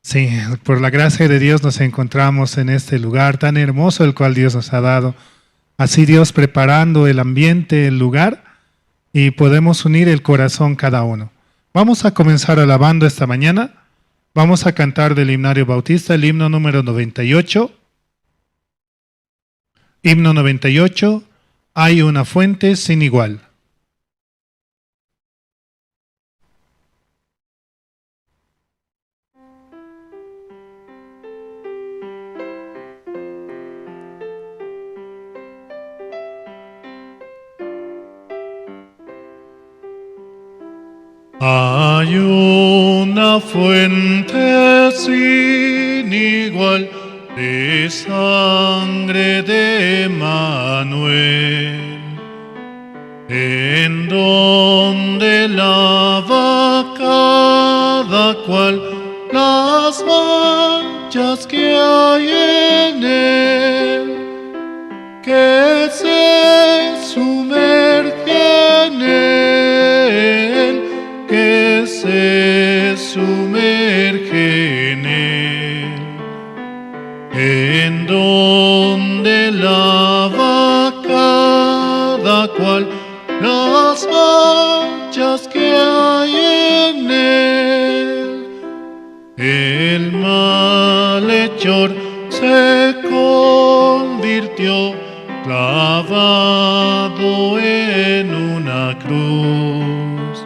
Sí, por la gracia de Dios nos encontramos en este lugar tan hermoso el cual Dios nos ha dado. Así Dios preparando el ambiente, el lugar, y podemos unir el corazón cada uno. Vamos a comenzar alabando esta mañana. Vamos a cantar del himnario bautista el himno número 98. Himno 98, hay una fuente sin igual. Hay una fuente sin igual de sangre de Manuel, en donde lava cada cual las manchas que hay en él, que se sumerge en él, que se sumerge en él, en donde lava cada cual las manchas que hay en él. El malhechor se convirtió clavado en una cruz.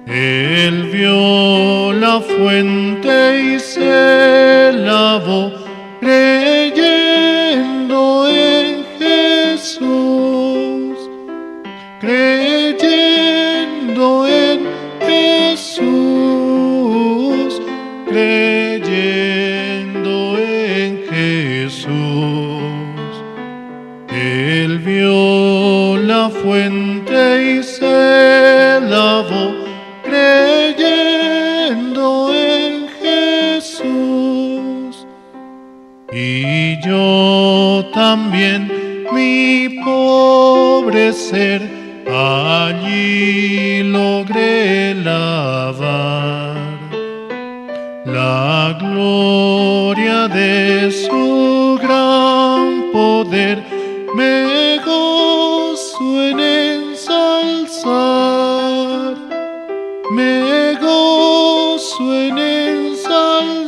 Él vio la fuente y se lavó creyendo en Jesús, creyendo en Jesús, creyendo en Jesús. Él vio la fuente y se lavó creyendo en Jesús. Y yo también, mi pobre ser, allí logré lavar la gloria de su gran poder. Me gozo en ensalzar, me gozo en ensalzar,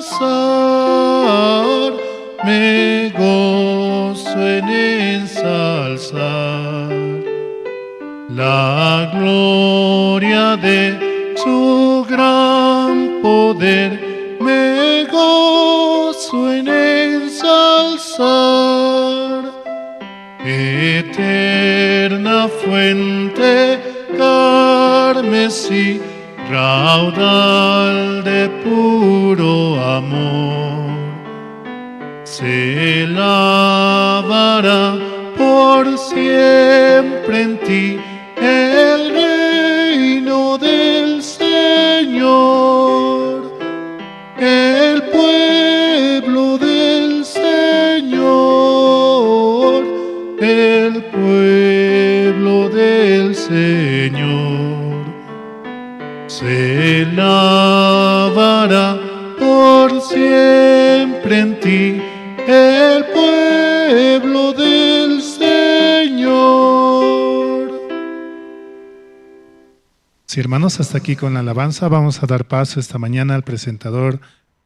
me gozo en ensalzar la gloria de su gran poder. Me gozo en ensalzar, eterna fuente carmesí, raudal de puro amor, se lavará por siempre en ti el reino del Señor, el pueblo del Señor, el pueblo del Señor. Se lavará por siempre en ti el pueblo del Señor. Sí, hermanos, hasta aquí con la alabanza. Vamos a dar paso esta mañana al presentador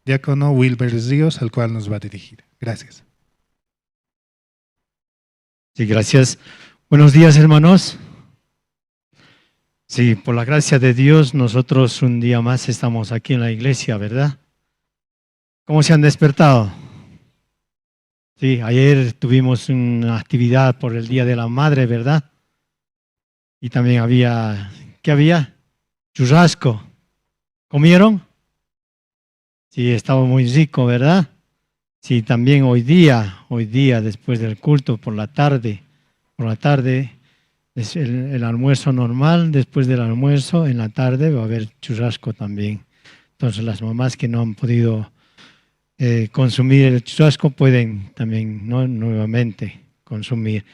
diácono Wilber Ríos, al cual nos va a dirigir. Gracias. Sí, gracias. Buenos días, hermanos. Sí, por la gracia de Dios, nosotros un día más estamos aquí en la iglesia, ¿verdad? ¿Cómo se han despertado? Sí, ayer tuvimos una actividad por el Día de la Madre, ¿verdad? Y también había, ¿qué había? Churrasco. ¿Comieron? Sí, estaba muy rico, ¿verdad? Sí, también hoy día, después del culto, por la tarde, es el almuerzo normal, después del almuerzo, en la tarde va a haber churrasco también. Entonces las mamás que no han podido consumir el churrasco pueden también, ¿no?, nuevamente consumir.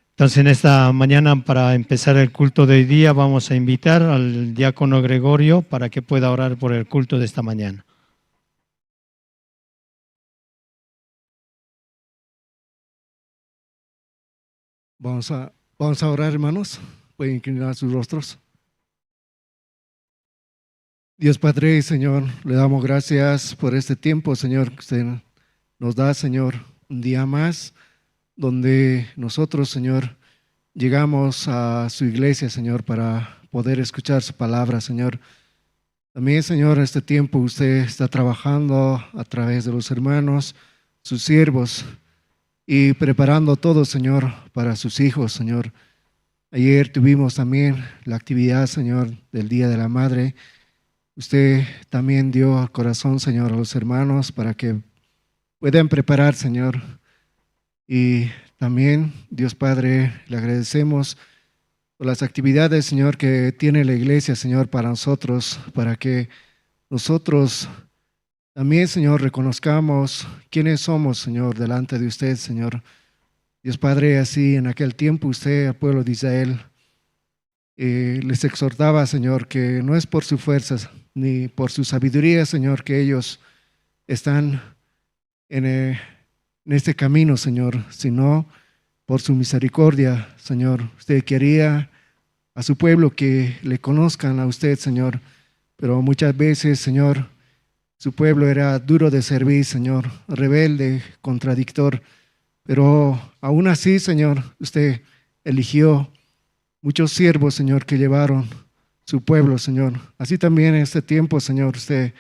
Entonces en esta mañana, para empezar el culto de hoy día, vamos a invitar al diácono Gregorio para que pueda orar por el culto de esta mañana. Vamos a orar, hermanos. Pueden inclinar sus rostros. Dios Padre, Señor, le damos gracias por este tiempo, Señor, que usted nos da, Señor, un día más, donde nosotros, Señor, llegamos a su iglesia, Señor, para poder escuchar su palabra, Señor. También, Señor, este tiempo usted está trabajando a través de los hermanos, sus siervos, y preparando todo, Señor, para sus hijos, Señor. Ayer tuvimos también la actividad, Señor, del Día de la Madre. Usted también dio al corazón, Señor, a los hermanos para que puedan preparar, Señor. Y también, Dios Padre, le agradecemos por las actividades, Señor, que tiene la iglesia, Señor, para nosotros, para que nosotros también, Señor, reconozcamos quiénes somos, Señor, delante de usted, Señor. Dios Padre, así en aquel tiempo usted al pueblo de Israel les exhortaba, Señor, que no es por sus fuerzas ni por su sabiduría, Señor, que ellos están en este camino, Señor, sino por su misericordia, Señor. Usted quería a su pueblo que le conozcan a usted, Señor, pero muchas veces, Señor, su pueblo era duro de servir, Señor, rebelde, contradictor, pero aún así, Señor, usted eligió muchos siervos, Señor, que llevaron su pueblo, Señor. Así también en este tiempo, Señor, usted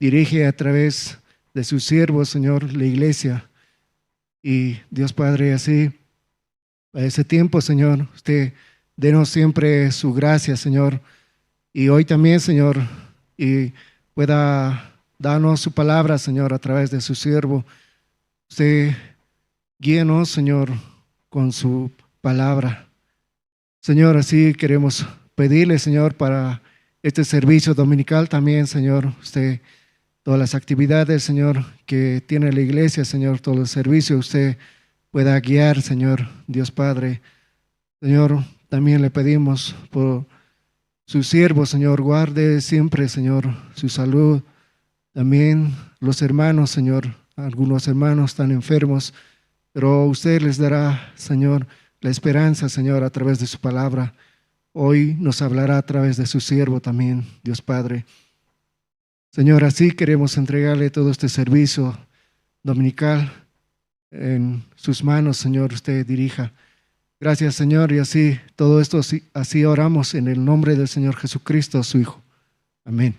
dirige a través de sus siervos, Señor, la iglesia. Y Dios Padre, así, a ese tiempo, Señor, usted denos siempre su gracia, Señor. Y hoy también, Señor, y pueda darnos su palabra, Señor, a través de su siervo. Usted guíenos, Señor, con su palabra. Señor, así queremos pedirle, Señor, para este servicio dominical también, Señor, usted, todas las actividades, Señor, que tiene la iglesia, Señor, todo el servicio, usted pueda guiar, Señor, Dios Padre. Señor, también le pedimos por su siervo, Señor, guarde siempre, Señor, su salud. También los hermanos, Señor, algunos hermanos están enfermos, pero usted les dará, Señor, la esperanza, Señor, a través de su palabra. Hoy nos hablará a través de su siervo también, Dios Padre. Señor, así queremos entregarle todo este servicio dominical en sus manos, Señor, usted dirija. Gracias, Señor, y así, todo esto, así oramos en el nombre del Señor Jesucristo, su Hijo. Amén.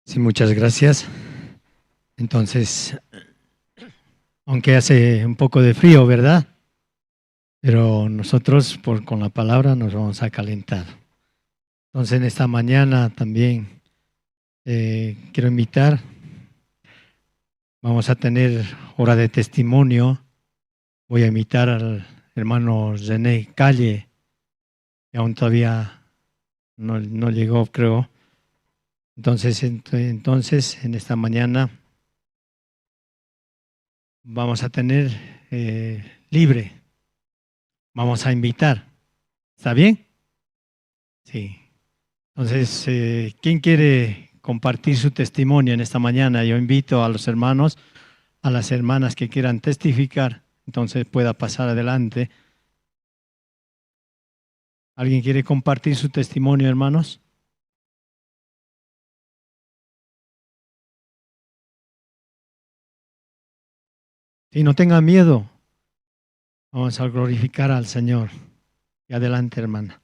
Sí, muchas gracias. Entonces, aunque hace un poco de frío, ¿verdad? Pero nosotros con la palabra nos vamos a calentar. Entonces, en esta mañana también quiero invitar, vamos a tener hora de testimonio. Voy a invitar al hermano René Calle, que aún todavía no llegó, creo. Entonces, en esta mañana vamos a tener libre. Vamos a invitar. ¿Está bien? Sí. Entonces, ¿quién quiere compartir su testimonio en esta mañana? Yo invito a los hermanos, a las hermanas que quieran testificar, entonces pueda pasar adelante. ¿Alguien quiere compartir su testimonio, hermanos? Sí, no tengan miedo. Vamos a glorificar al Señor. Y adelante, hermana.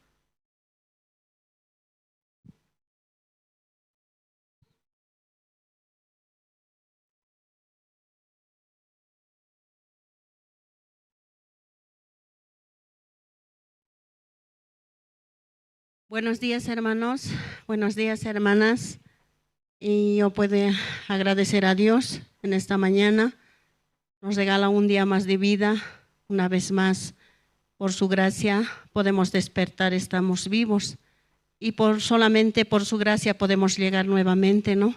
Buenos días, hermanos. Buenos días, hermanas. Y yo puedo agradecer a Dios en esta mañana. Nos regala un día más de vida. Una vez más, por su gracia, podemos despertar, estamos vivos. Y solamente por su gracia podemos llegar nuevamente, ¿no?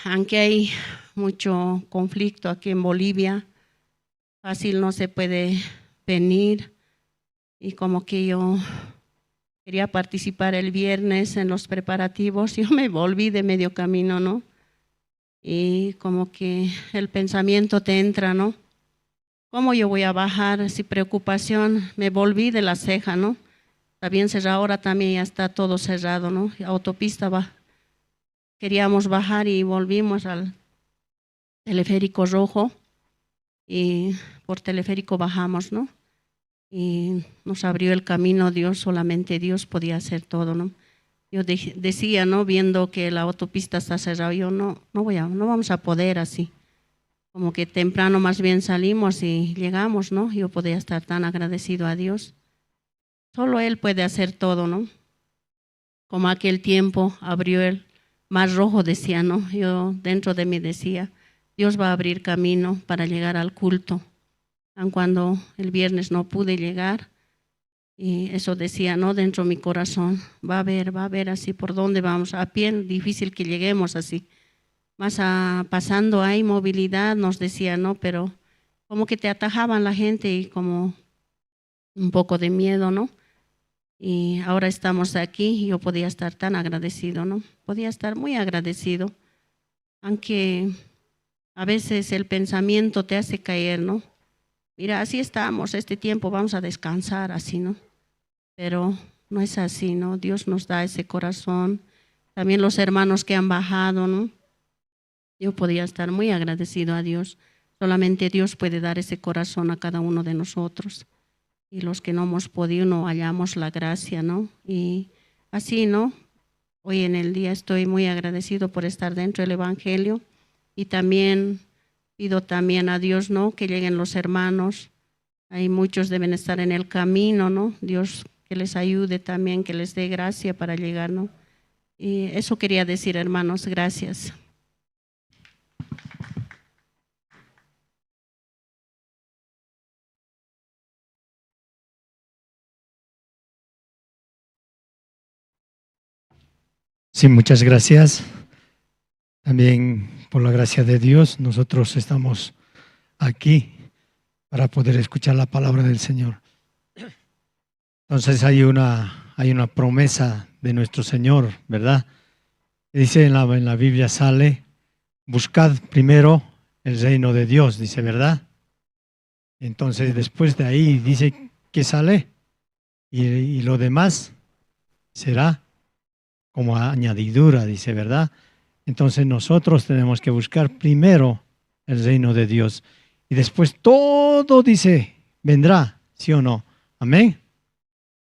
Aunque hay mucho conflicto aquí en Bolivia, fácil no se puede venir. Y como que yo quería participar el viernes en los preparativos, yo me volví de medio camino, ¿no? y como que el pensamiento te entra, ¿no? ¿Cómo yo voy a bajar? Así preocupación, me volví de la ceja, ¿no? Está bien cerrado, ahora también ya está todo cerrado, ¿no? Autopista va. Queríamos bajar y volvimos al teleférico rojo y por teleférico bajamos, ¿no? Y nos abrió el camino Dios, solamente Dios podía hacer todo, ¿no? Yo decía, ¿no? Viendo que la autopista está cerrada, yo no vamos a poder así. Como que temprano más bien salimos y llegamos, ¿no? Yo podía estar tan agradecido a Dios. Solo Él puede hacer todo, ¿no? Como aquel tiempo abrió el mar rojo, decía, ¿no? Yo dentro de mí decía, Dios va a abrir camino para llegar al culto. Aun cuando el viernes no pude llegar, y eso decía, ¿no? Dentro de mi corazón, va a ver así por dónde vamos. A pie, difícil que lleguemos así. Más pasando hay movilidad, nos decía, ¿no? Pero como que te atajaban la gente y como un poco de miedo, ¿no? Y ahora estamos aquí y yo podía estar tan agradecido, ¿no? Podía estar muy agradecido, aunque a veces el pensamiento te hace caer, ¿no? Mira, así estamos, este tiempo vamos a descansar, así, ¿no? Pero no es así, ¿no? Dios nos da ese corazón. También los hermanos que han bajado, ¿no? Yo podía estar muy agradecido a Dios. Solamente Dios puede dar ese corazón a cada uno de nosotros. Y los que no hemos podido, no hallamos la gracia, ¿no? Y así, ¿no? Hoy en el día estoy muy agradecido por estar dentro del Evangelio y también pido también a Dios, ¿no? Que lleguen los hermanos. Hay muchos deben estar en el camino, ¿no? Dios que les ayude también, que les dé gracia para llegar, ¿no? Y eso quería decir, hermanos, gracias. Sí, muchas gracias. También por la gracia de Dios, nosotros estamos aquí para poder escuchar la palabra del Señor. Entonces hay una promesa de nuestro Señor, ¿verdad? Dice en la Biblia sale, buscad primero el reino de Dios, dice, ¿verdad? Entonces después de ahí dice que sale y lo demás será como añadidura, dice, ¿verdad? Entonces nosotros tenemos que buscar primero el reino de Dios y después todo, dice, vendrá, ¿sí o no? Amén.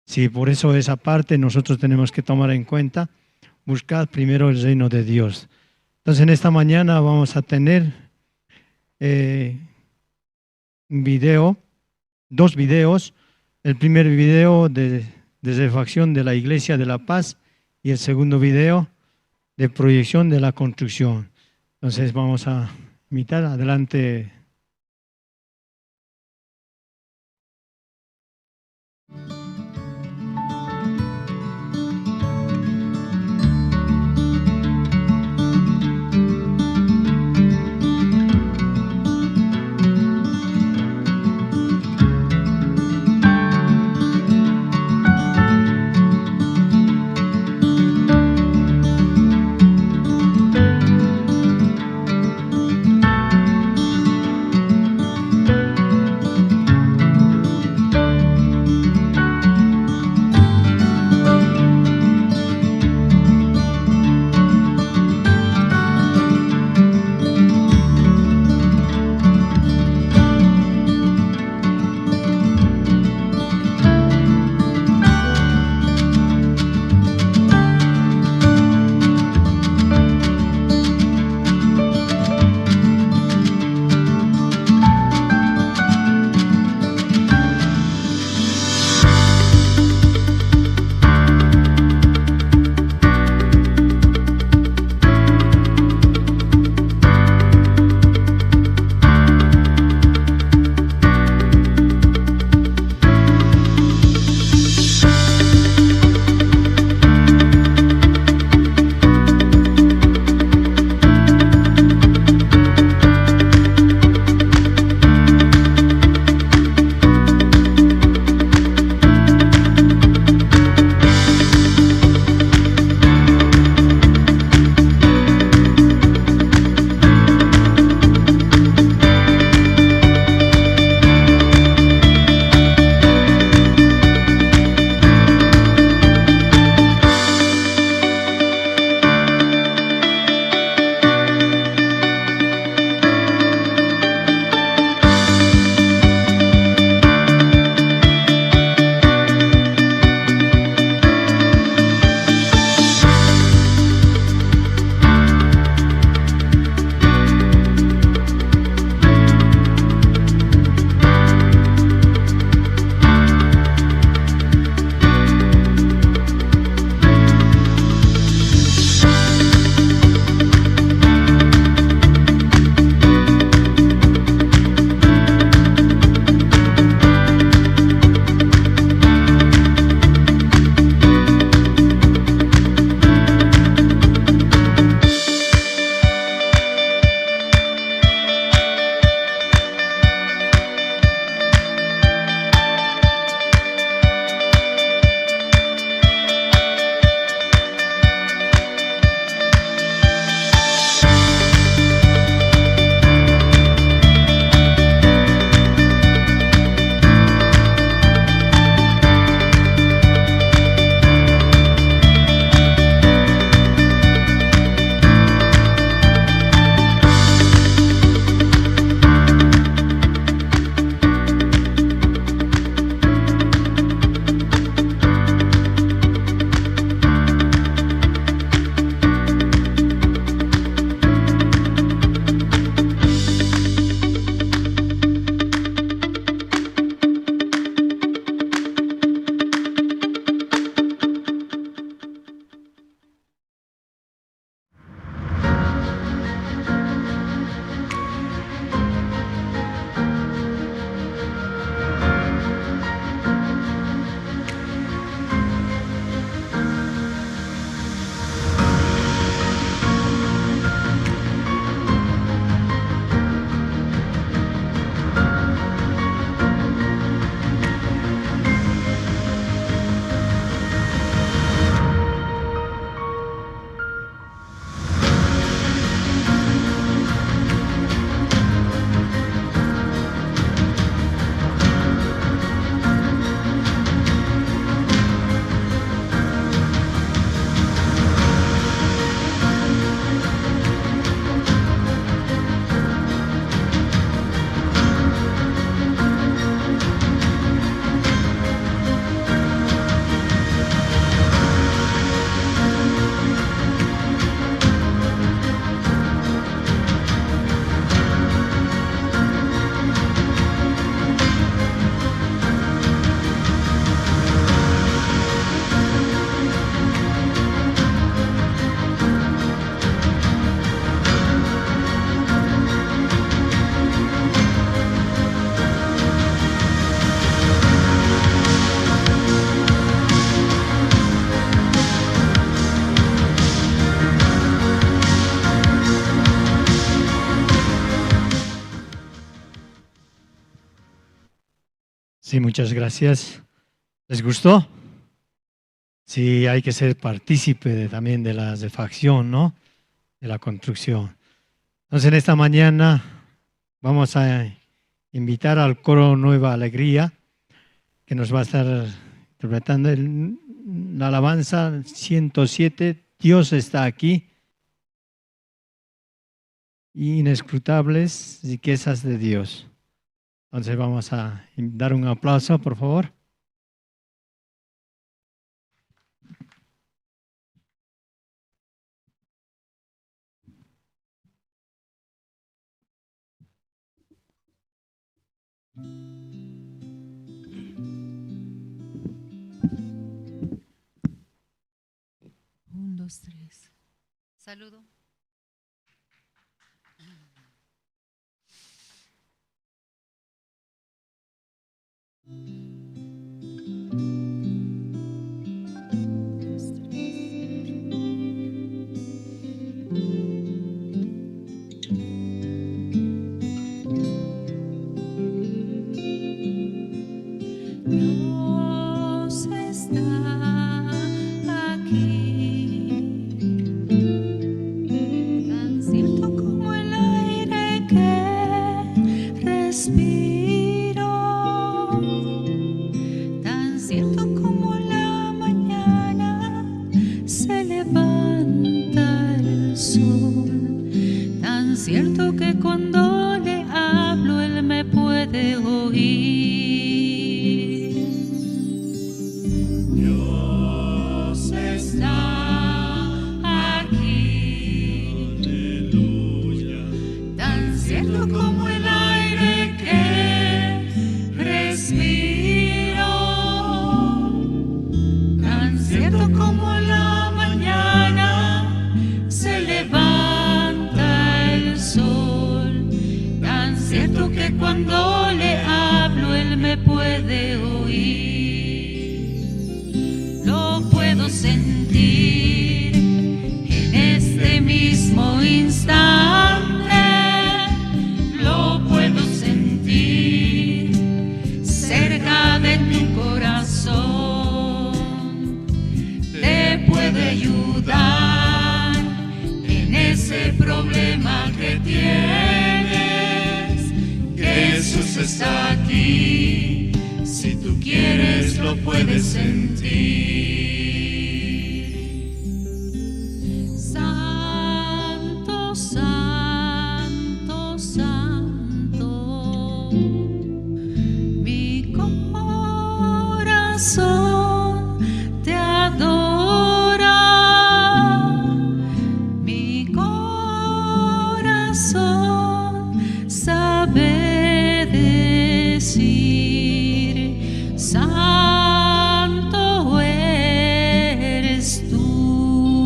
Sí, por eso esa parte nosotros tenemos que tomar en cuenta, buscar primero el reino de Dios. Entonces en esta mañana vamos a tener un video, 2 videos. El primer video de refacción de la Iglesia de La Paz y el segundo video de proyección de la construcción. Entonces vamos a invitar adelante. Sí, muchas gracias. ¿Les gustó? Sí, hay que ser partícipe también de la refacción, ¿no? De la construcción. Entonces, en esta mañana vamos a invitar al coro Nueva Alegría, que nos va a estar interpretando la alabanza 107, Dios está aquí. Inescrutables riquezas de Dios. Entonces vamos a dar un aplauso, por favor. Un, dos, tres. Saludo. Dios está aquí, tan cierto como el aire que respiro, tan cierto como la mañana se levanta el sol, tan cierto que cuando le hablo él me puede oír. Dios está aquí, aleluya, tan cierto como el aire que respiro, tan cierto como la mañana se levanta el sol, tan cierto que cuando le hablo él me puede oír. Lo puedo sentir en este mismo instante, lo puedo sentir cerca de tu corazón, te puede ayudar en ese problema que tienes. Jesús está aquí, si tú quieres lo puedes sentir. Santo, santo, santo, mi corazón te adora, mi corazón sabe decir, santo eres tú,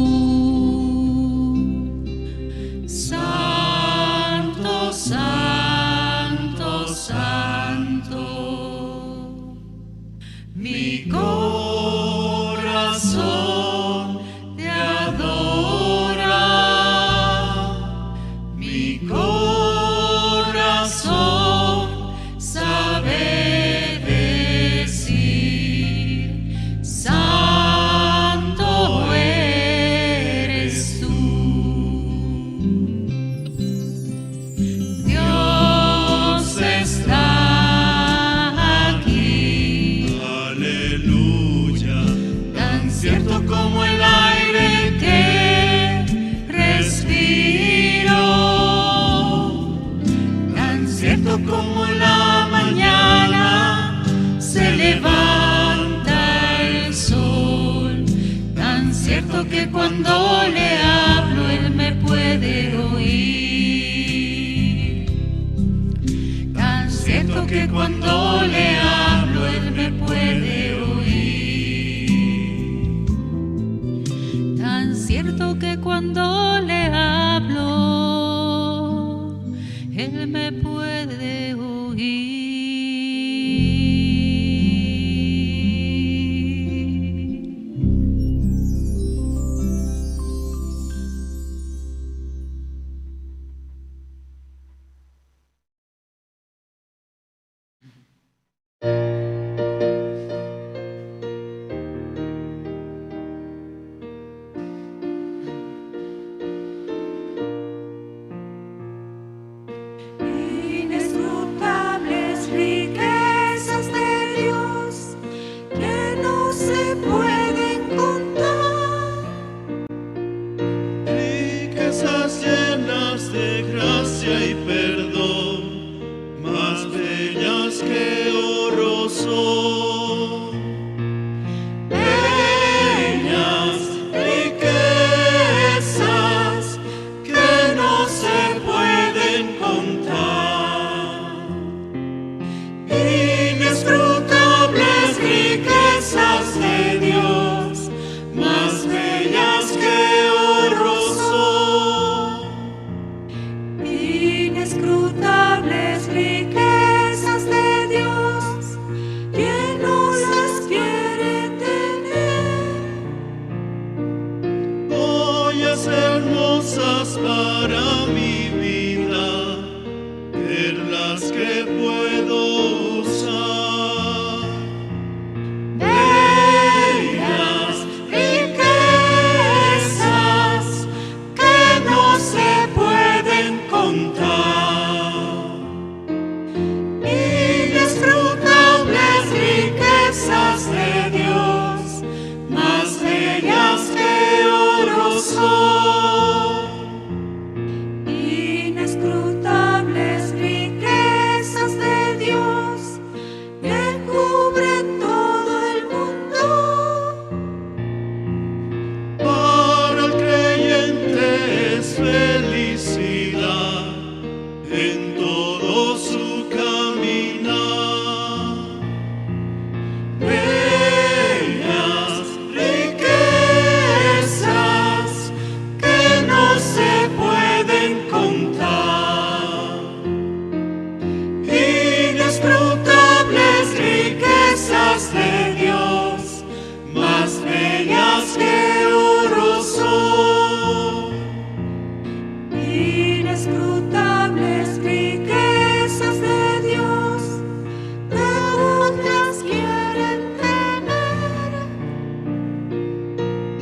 santo, santo, santo, mi corazón te adora, mi corazón sabe decir, santo eres tú. Dios está aquí, aleluya, tan cierto como el aire que respiro, tan cierto como la mañana se levanta el sol, tan cierto que cuando le hablo él me puede oír, tan cierto que cuando le hablo él me puede oír, tan cierto que cuando le hablo él me puede oír. inescrutables riquezas de Dios, ¿quién no las quiere tener? Joyas hermosas para mi vida, perlas que puedo usar. Bellas riquezas que no se pueden contar, inescrutables riquezas de Dios, más bellas que oro son. Inescrutables riquezas de Dios que cubren todo el mundo. Para el creyente es felicidad en todo su caminar. Bellas riquezas que no se pueden contar, inescrutables riquezas de Dios, más bellas que oro son. Inescrutables riquezas de Dios, que otras quieren tener.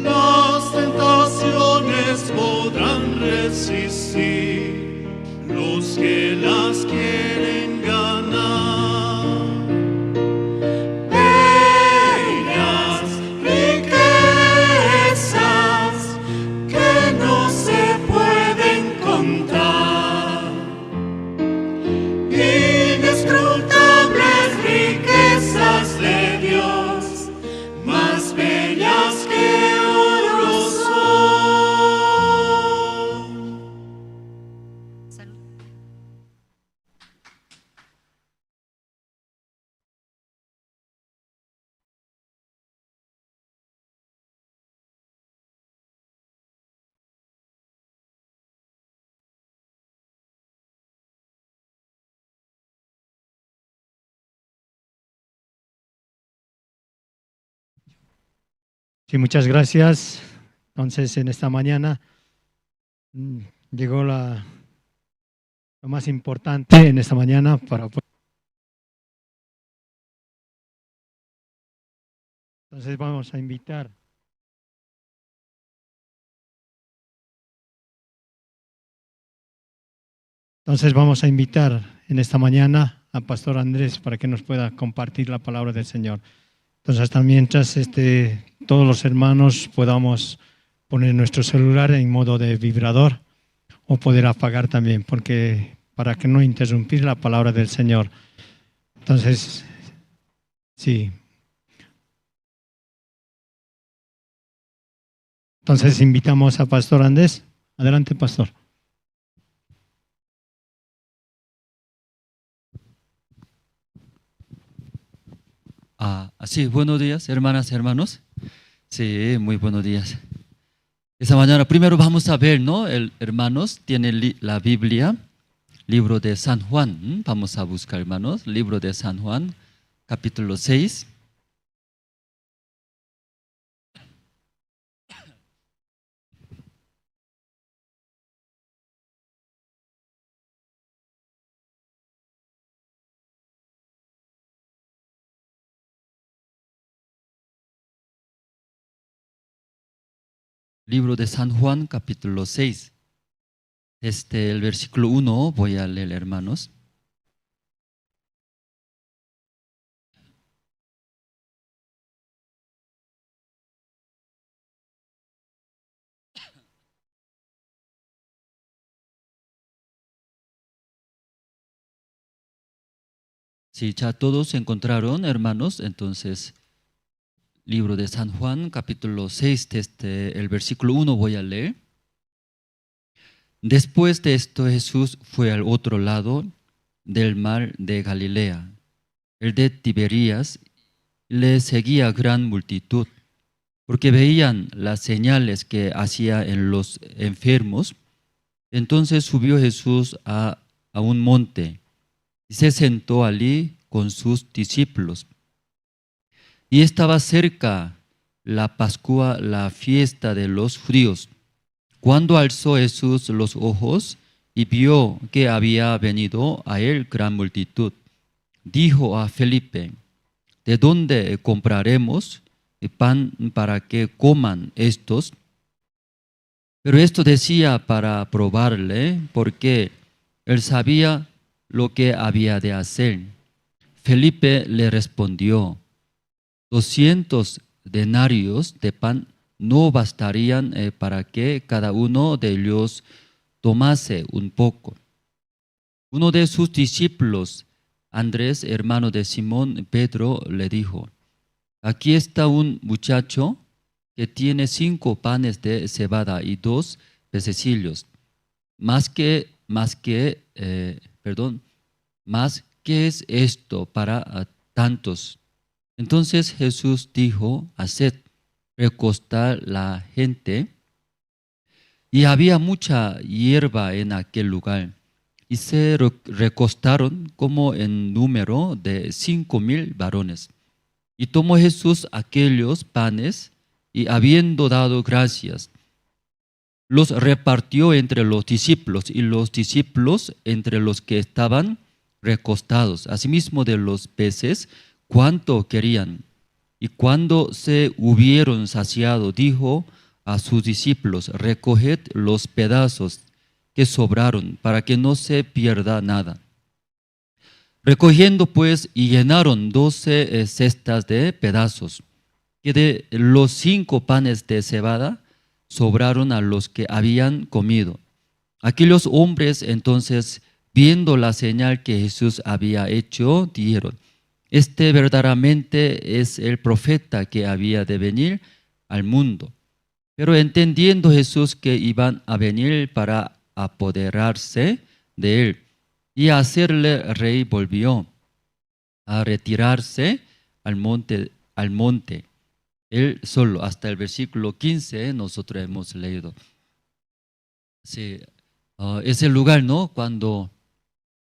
Las tentaciones podrán resistir los que las quieren ganar. Bellas riquezas que no se pueden contar, inescrutables riquezas de Dios, más bellas que oro son. Sí, muchas gracias. Entonces, en esta mañana llegó lo más importante en esta mañana para... Entonces vamos a invitar. Entonces vamos a invitar en esta mañana a Pastor Andrés para que nos pueda compartir la palabra del Señor. Entonces, hasta mientras todos los hermanos podamos poner nuestro celular en modo de vibrador o poder apagar también, porque para que no interrumpir la palabra del Señor. Entonces, sí. Entonces invitamos a Pastor Andrés. Adelante, Pastor. Sí, buenos días, hermanas y hermanos. Sí, muy buenos días. Esta mañana primero vamos a ver, ¿no? Hermanos, tiene la Biblia, libro de San Juan. Vamos a buscar, hermanos, libro de San Juan, capítulo 6. Libro de San Juan, capítulo 6. El versículo 1 voy a leer, hermanos. Sí, ya todos se encontraron, hermanos. Entonces, libro de San Juan, capítulo 6, el versículo 1 voy a leer. Después de esto, Jesús fue al otro lado del mar de Galilea, el de Tiberías. Le seguía gran multitud, porque veían las señales que hacía en los enfermos. Entonces subió Jesús a a un monte y se sentó allí con sus discípulos. Y estaba cerca la Pascua, la fiesta de los judíos. Cuando alzó Jesús los ojos y vio que había venido a él gran multitud, dijo a Felipe: ¿de dónde compraremos pan para que coman estos? Pero esto decía para probarle, porque él sabía lo que había de hacer. Felipe le respondió: 200 denarios de pan no bastarían para que cada uno de ellos tomase un poco. Uno de sus discípulos, Andrés, hermano de Simón Pedro, le dijo: aquí está un muchacho que tiene 5 panes de cebada y 2 pececillos. Más que ¿qué es esto para tantos? Entonces Jesús dijo: haced recostar la gente. Y había mucha hierba en aquel lugar, y se recostaron como en número de 5,000 varones. Y tomó Jesús aquellos panes, y habiendo dado gracias, los repartió entre los discípulos, y los discípulos entre los que estaban recostados. Asimismo de los peces, cuanto querían. Y cuando se hubieron saciado, dijo a sus discípulos: recoged los pedazos que sobraron, para que no se pierda nada. Recogiendo pues, y llenaron 12 cestas de pedazos, que de los 5 panes de cebada sobraron a los que habían comido. Aquellos hombres entonces, viendo la señal que Jesús había hecho, dijeron: este verdaderamente es el profeta que había de venir al mundo. Pero entendiendo Jesús que iban a venir para apoderarse de él y a hacerle rey, volvió a retirarse al monte, él solo. Hasta el versículo 15 nosotros hemos leído. Sí, ese lugar, ¿no? Cuando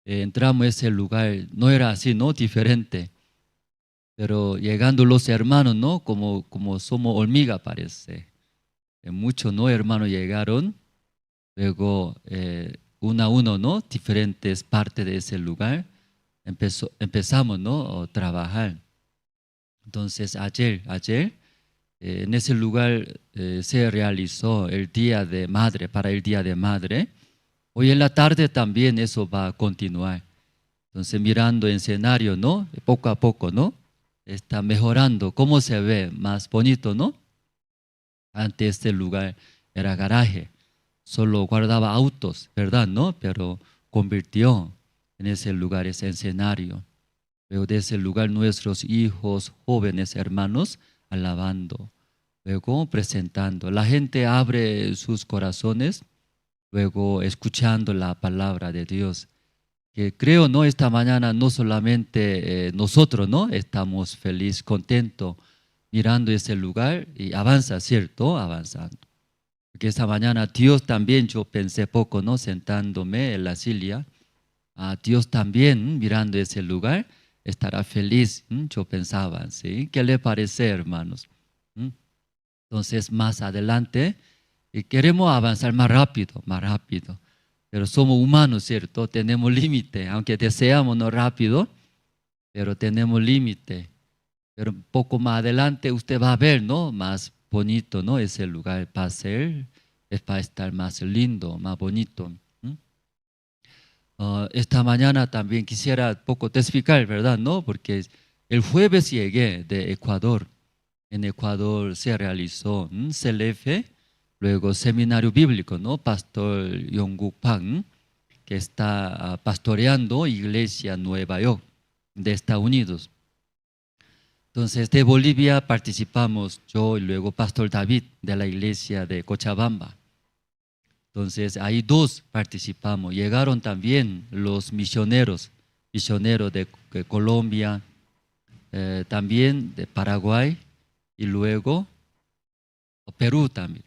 entramos a ese lugar, no era así, ¿no? Diferente. Pero llegando los hermanos, ¿no? Como somos hormiga, parece. Muchos, ¿no? Hermanos llegaron, luego uno a uno, ¿no? Diferentes partes de ese lugar. Empezamos, ¿no? A trabajar. Entonces, ayer, en ese lugar se realizó el Día de Madre, para el Día de Madre. Hoy en la tarde también eso va a continuar. Entonces, mirando el escenario, ¿no? Poco a poco, ¿no? Está mejorando. ¿Cómo se ve? Más bonito, ¿no? Antes este lugar era garaje. Solo guardaba autos, ¿verdad? ¿No? Pero convirtió en ese lugar, ese escenario. Luego de ese lugar nuestros hijos, jóvenes, hermanos, alabando. Luego presentando. La gente abre sus corazones, luego escuchando la palabra de Dios. Que creo, ¿no? Esta mañana no solamente nosotros, ¿no? Estamos felices, contentos, mirando ese lugar y avanza, ¿cierto? Avanzando. Porque esta mañana Dios también, yo pensé poco, ¿no? Sentándome en la silla, Dios también, mirando ese lugar, estará feliz, yo pensaba, ¿sí? ¿Qué le parece, hermanos? Entonces, más adelante, queremos avanzar más rápido, pero somos humanos, ¿cierto? Tenemos límite, aunque deseamos no rápido, pero tenemos límite. Pero un poco más adelante usted va a ver, ¿no? Más bonito, ¿no? Ese lugar va a ser, va a estar más lindo, más bonito. Esta mañana también quisiera poco testificar, ¿verdad? ¿No? Porque el jueves llegué de Ecuador. En Ecuador se realizó CLF, luego seminario bíblico, ¿no? Pastor Yongguk Park, que está pastoreando Iglesia Nueva York de Estados Unidos. Entonces, de Bolivia participamos yo y luego Pastor David de la iglesia de Cochabamba. Entonces, ahí 2 participamos. Llegaron también los misioneros de Colombia, también de Paraguay y luego Perú también.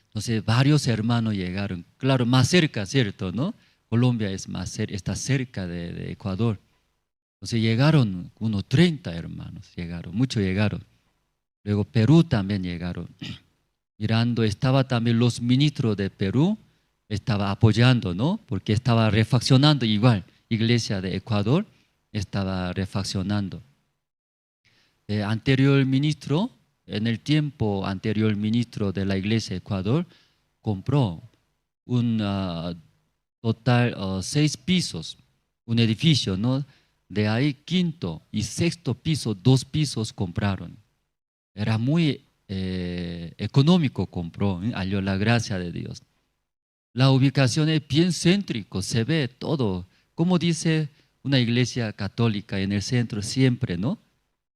Entonces, varios hermanos llegaron. Claro, más cerca, ¿cierto? ¿No? Colombia es está cerca de Ecuador. Entonces llegaron unos 30 hermanos, muchos llegaron. Luego Perú también llegaron. Mirando, estaba también los ministros de Perú, estaba apoyando, ¿no? Porque estaba refaccionando igual. Iglesia de Ecuador estaba refaccionando. Anterior ministro, en el tiempo anterior ministro de la Iglesia de Ecuador, compró un total 6 pisos, un edificio, ¿no? De ahí quinto y sexto piso, 2 pisos compraron. Era muy económico, compró, halló la gracia de Dios. La ubicación es bien céntrico, se ve todo. Como dice una iglesia católica en el centro siempre, ¿no?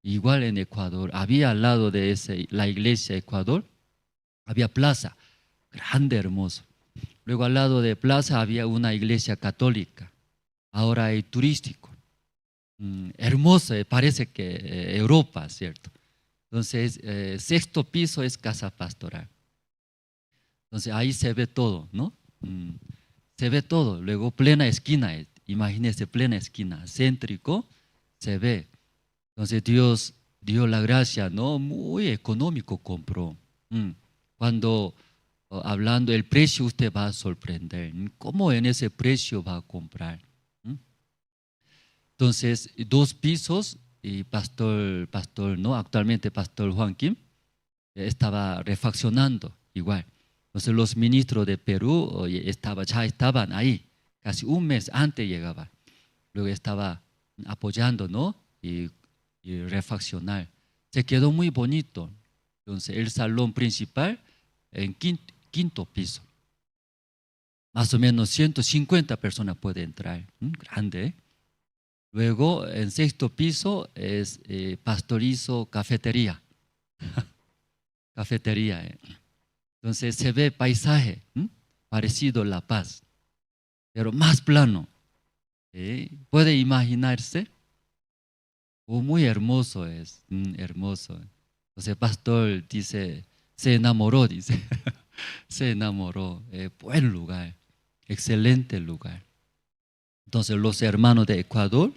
Igual en Ecuador, había al lado de la iglesia de Ecuador, había plaza, grande, hermoso. Luego al lado de plaza había una iglesia católica, ahora hay turístico. Hermoso, parece que Europa, ¿cierto? Entonces, sexto piso es casa pastoral. Entonces ahí se ve todo, ¿no? Se ve todo. Luego plena esquina, imagínense, plena esquina, céntrico, se ve. Entonces Dios dio la gracia, ¿no? Muy económico compró. Cuando hablando el precio, usted va a sorprender. ¿Cómo en ese precio va a comprar? Entonces, 2 pisos y pastor, ¿no? Actualmente pastor Juan Kim estaba refaccionando igual. Entonces los ministros de Perú ya estaban ahí, casi un mes antes llegaba. Luego estaba apoyando, ¿no? Y refaccionar. Se quedó muy bonito. Entonces el salón principal en quinto piso. Más o menos 150 personas pueden entrar. Grande, ¿eh? Luego en sexto piso es pastorizo, cafetería. Cafetería. Entonces se ve paisaje parecido a La Paz, pero más plano. ¿Puede imaginarse? Muy hermoso es, hermoso. Entonces el pastor dice, se enamoró, dice. Se enamoró. Buen lugar, excelente lugar. Entonces los hermanos de Ecuador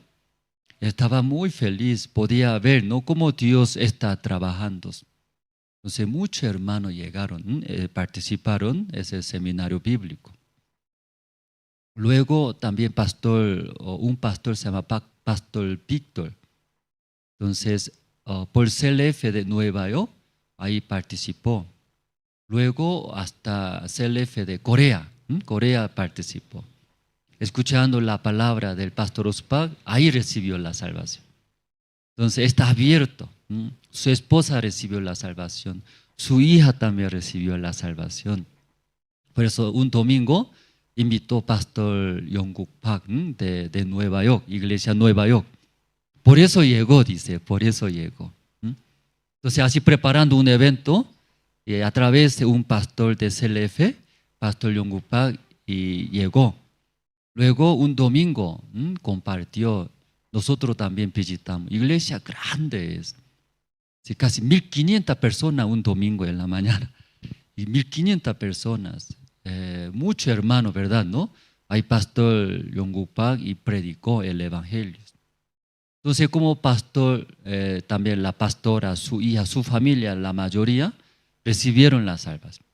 estaban muy felices, podía ver, ¿no? Cómo Dios está trabajando. Entonces muchos hermanos llegaron, participaron en ese seminario bíblico. Luego también un pastor se llama Pastor Víctor. Entonces por CLF de Nueva York, ahí participó. Luego hasta CLF de Corea, Corea participó. Escuchando la palabra del pastor Ospag, ahí recibió la salvación. Entonces está abierto. Su esposa recibió la salvación, su hija también recibió la salvación. Por eso un domingo invitó pastor Yongguk Park de Nueva York, iglesia Nueva York. Por eso llegó, dice, por eso llegó. Entonces así preparando un evento, a través de un pastor de CLF, pastor Yongguk Park, y llegó. Luego un domingo compartió, nosotros también visitamos, iglesia grande es, sí, casi 1500 personas un domingo en la mañana, y 1500 personas, muchos hermanos, ¿verdad? ¿No? Hay pastor Yongguk Park y predicó el evangelio. Entonces como pastor, también la pastora, su hija, su familia, la mayoría, recibieron la salvación.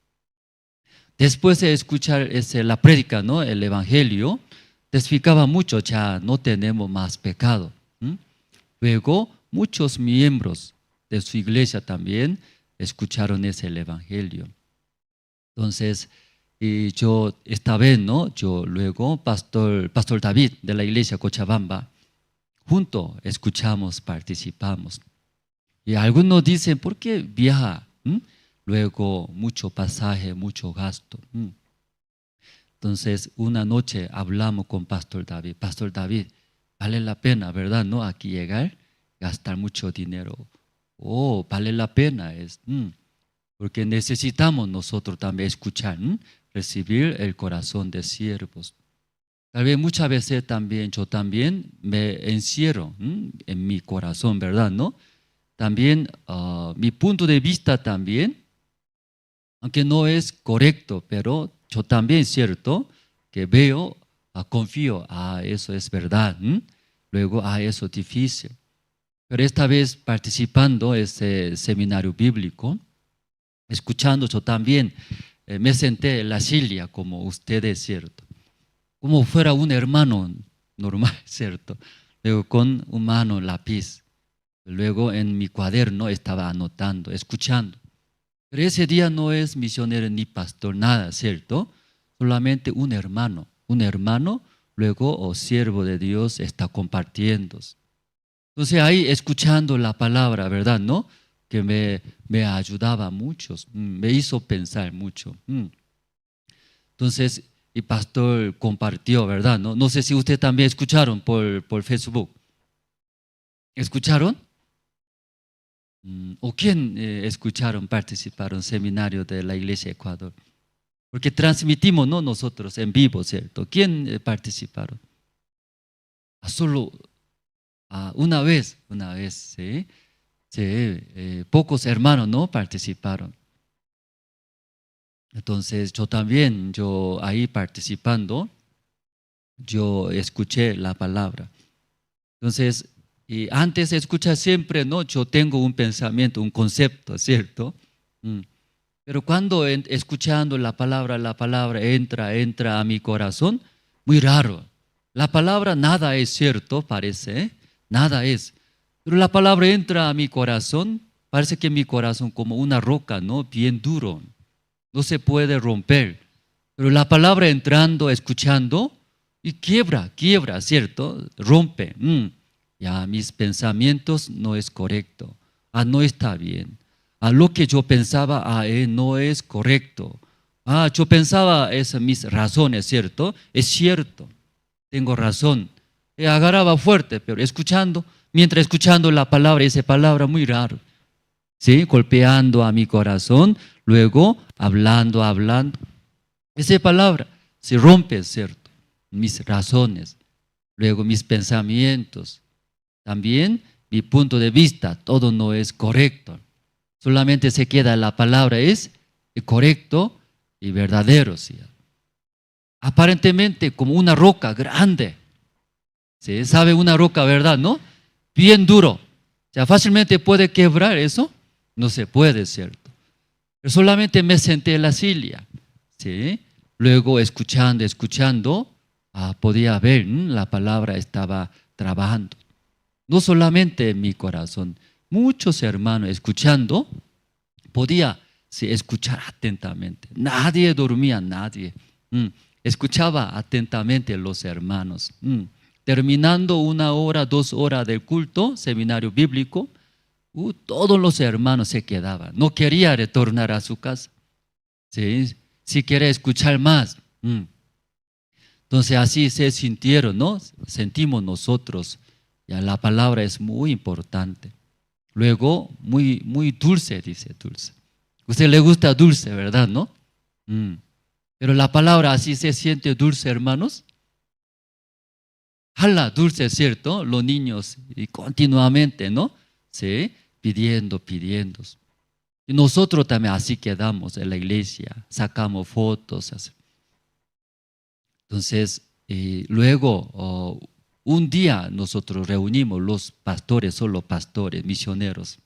Después de escuchar la prédica, ¿no? El evangelio, testificaba mucho, ya no tenemos más pecado. Luego, muchos miembros de su iglesia también escucharon el evangelio. Entonces, yo esta vez, ¿no? Yo luego, pastor David de la iglesia Cochabamba, juntos escuchamos, participamos. Y algunos dicen, ¿por qué viaja? Luego, mucho pasaje, mucho gasto. Entonces, una noche hablamos con Pastor David. Pastor David, vale la pena, ¿verdad? ¿No? Aquí llegar, gastar mucho dinero. Vale la pena. Porque necesitamos nosotros también escuchar, recibir el corazón de siervos. Tal vez muchas veces también, yo también me encierro en mi corazón, ¿verdad? ¿No? También mi punto de vista también, aunque no es correcto, pero yo también, cierto, que veo confío, eso es verdad. Luego, eso es difícil. Pero esta vez participando en ese seminario bíblico, escuchando yo también, me senté en la silla como ustedes, ¿cierto? Como fuera un hermano normal, ¿cierto? Luego con un mano lápiz. Luego en mi cuaderno estaba anotando, escuchando. Pero ese día no es misionero ni pastor, nada, ¿cierto? Solamente un hermano, luego siervo de Dios está compartiendo. Entonces ahí escuchando la palabra, ¿verdad? ¿No? Que me ayudaba mucho, me hizo pensar mucho. Entonces el pastor compartió, ¿verdad? No sé si ustedes también escucharon por Facebook. ¿Escucharon? ¿O quién escucharon, participaron en el seminario de la Iglesia Ecuador? Porque transmitimos, ¿no? Nosotros en vivo, ¿cierto? ¿Quién participaron? Solo una vez, ¿sí? Sí, pocos hermanos, ¿no? Participaron. Entonces yo ahí participando, yo escuché la palabra. Entonces, y antes de escuchar siempre, ¿no? Yo tengo un pensamiento, un concepto, ¿cierto? Pero cuando escuchando la palabra entra a mi corazón, muy raro. La palabra nada es cierto, parece, nada es. Pero la palabra entra a mi corazón, parece que mi corazón como una roca, ¿no? Bien duro, no se puede romper. Pero la palabra entrando, escuchando, y quiebra, ¿cierto? Rompe. Ya mis pensamientos no es correcto. No está bien. Lo que yo pensaba, no es correcto. Yo pensaba esas mis razones, ¿cierto? Es cierto, tengo razón. Agarraba fuerte, pero mientras escuchando la palabra, esa palabra muy raro, ¿sí? Golpeando a mi corazón, luego hablando. Esa palabra se rompe, ¿cierto? Mis razones, luego mis pensamientos, también mi punto de vista, todo no es correcto. Solamente se queda la palabra es correcto y verdadero, ¿sí? Aparentemente como una roca grande. ¿Sí? ¿Sabe una roca, verdad, no? Bien duro. ¿Ya fácilmente puede quebrar eso? No se puede, ¿cierto? Pero solamente me senté en la silla, ¿sí? Luego escuchando, podía ver, la palabra estaba trabajando. No solamente en mi corazón, muchos hermanos escuchando, podía escuchar atentamente. Nadie dormía, nadie. Escuchaba atentamente los hermanos. Terminando 1 hora, 2 horas del culto, seminario bíblico, todos los hermanos se quedaban. No quería retornar a su casa. ¿Sí? Si quiere escuchar más. Entonces así se sintieron, ¿no? Sentimos nosotros. Ya la palabra es muy importante. Luego, muy, muy dulce, dice dulce. A usted le gusta dulce, ¿verdad, no? Pero la palabra así se siente dulce, hermanos. Jala dulce, ¿cierto? Los niños y continuamente, ¿no? Sí, pidiendo. Y nosotros también así quedamos en la iglesia, sacamos fotos. Así. Entonces, luego, un día nosotros reunimos los pastores, solo pastores, misioneros.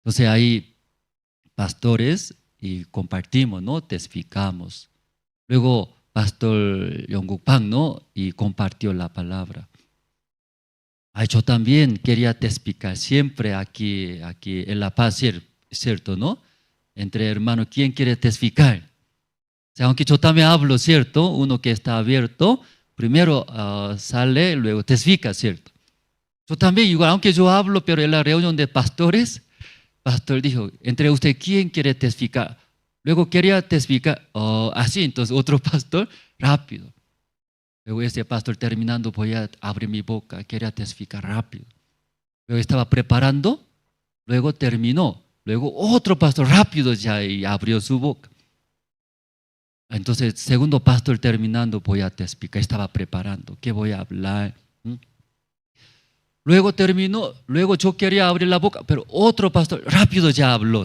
Entonces ahí, pastores, y compartimos, ¿no? Testificamos. Luego, Pastor Yongguk Pang, ¿no? Y compartió la palabra. Yo también quería testificar siempre aquí en La Paz, ¿cierto, no? Entre hermanos, ¿quién quiere testificar? O sea, aunque yo también hablo, ¿cierto? Uno que está abierto, primero sale, luego testifica, ¿cierto? Yo también, igual, aunque yo hablo, pero en la reunión de pastores, pastor dijo, entre usted, ¿quién quiere testificar? Luego quería testificar, así, entonces otro pastor, rápido. Luego este pastor terminando, voy a abrir mi boca, quería testificar rápido. Luego estaba preparando, luego terminó. Luego otro pastor rápido ya y abrió su boca. Entonces, segundo pastor terminando, voy a testificar, estaba preparando, ¿qué voy a hablar? Luego terminó, luego yo quería abrir la boca, pero otro pastor rápido ya habló.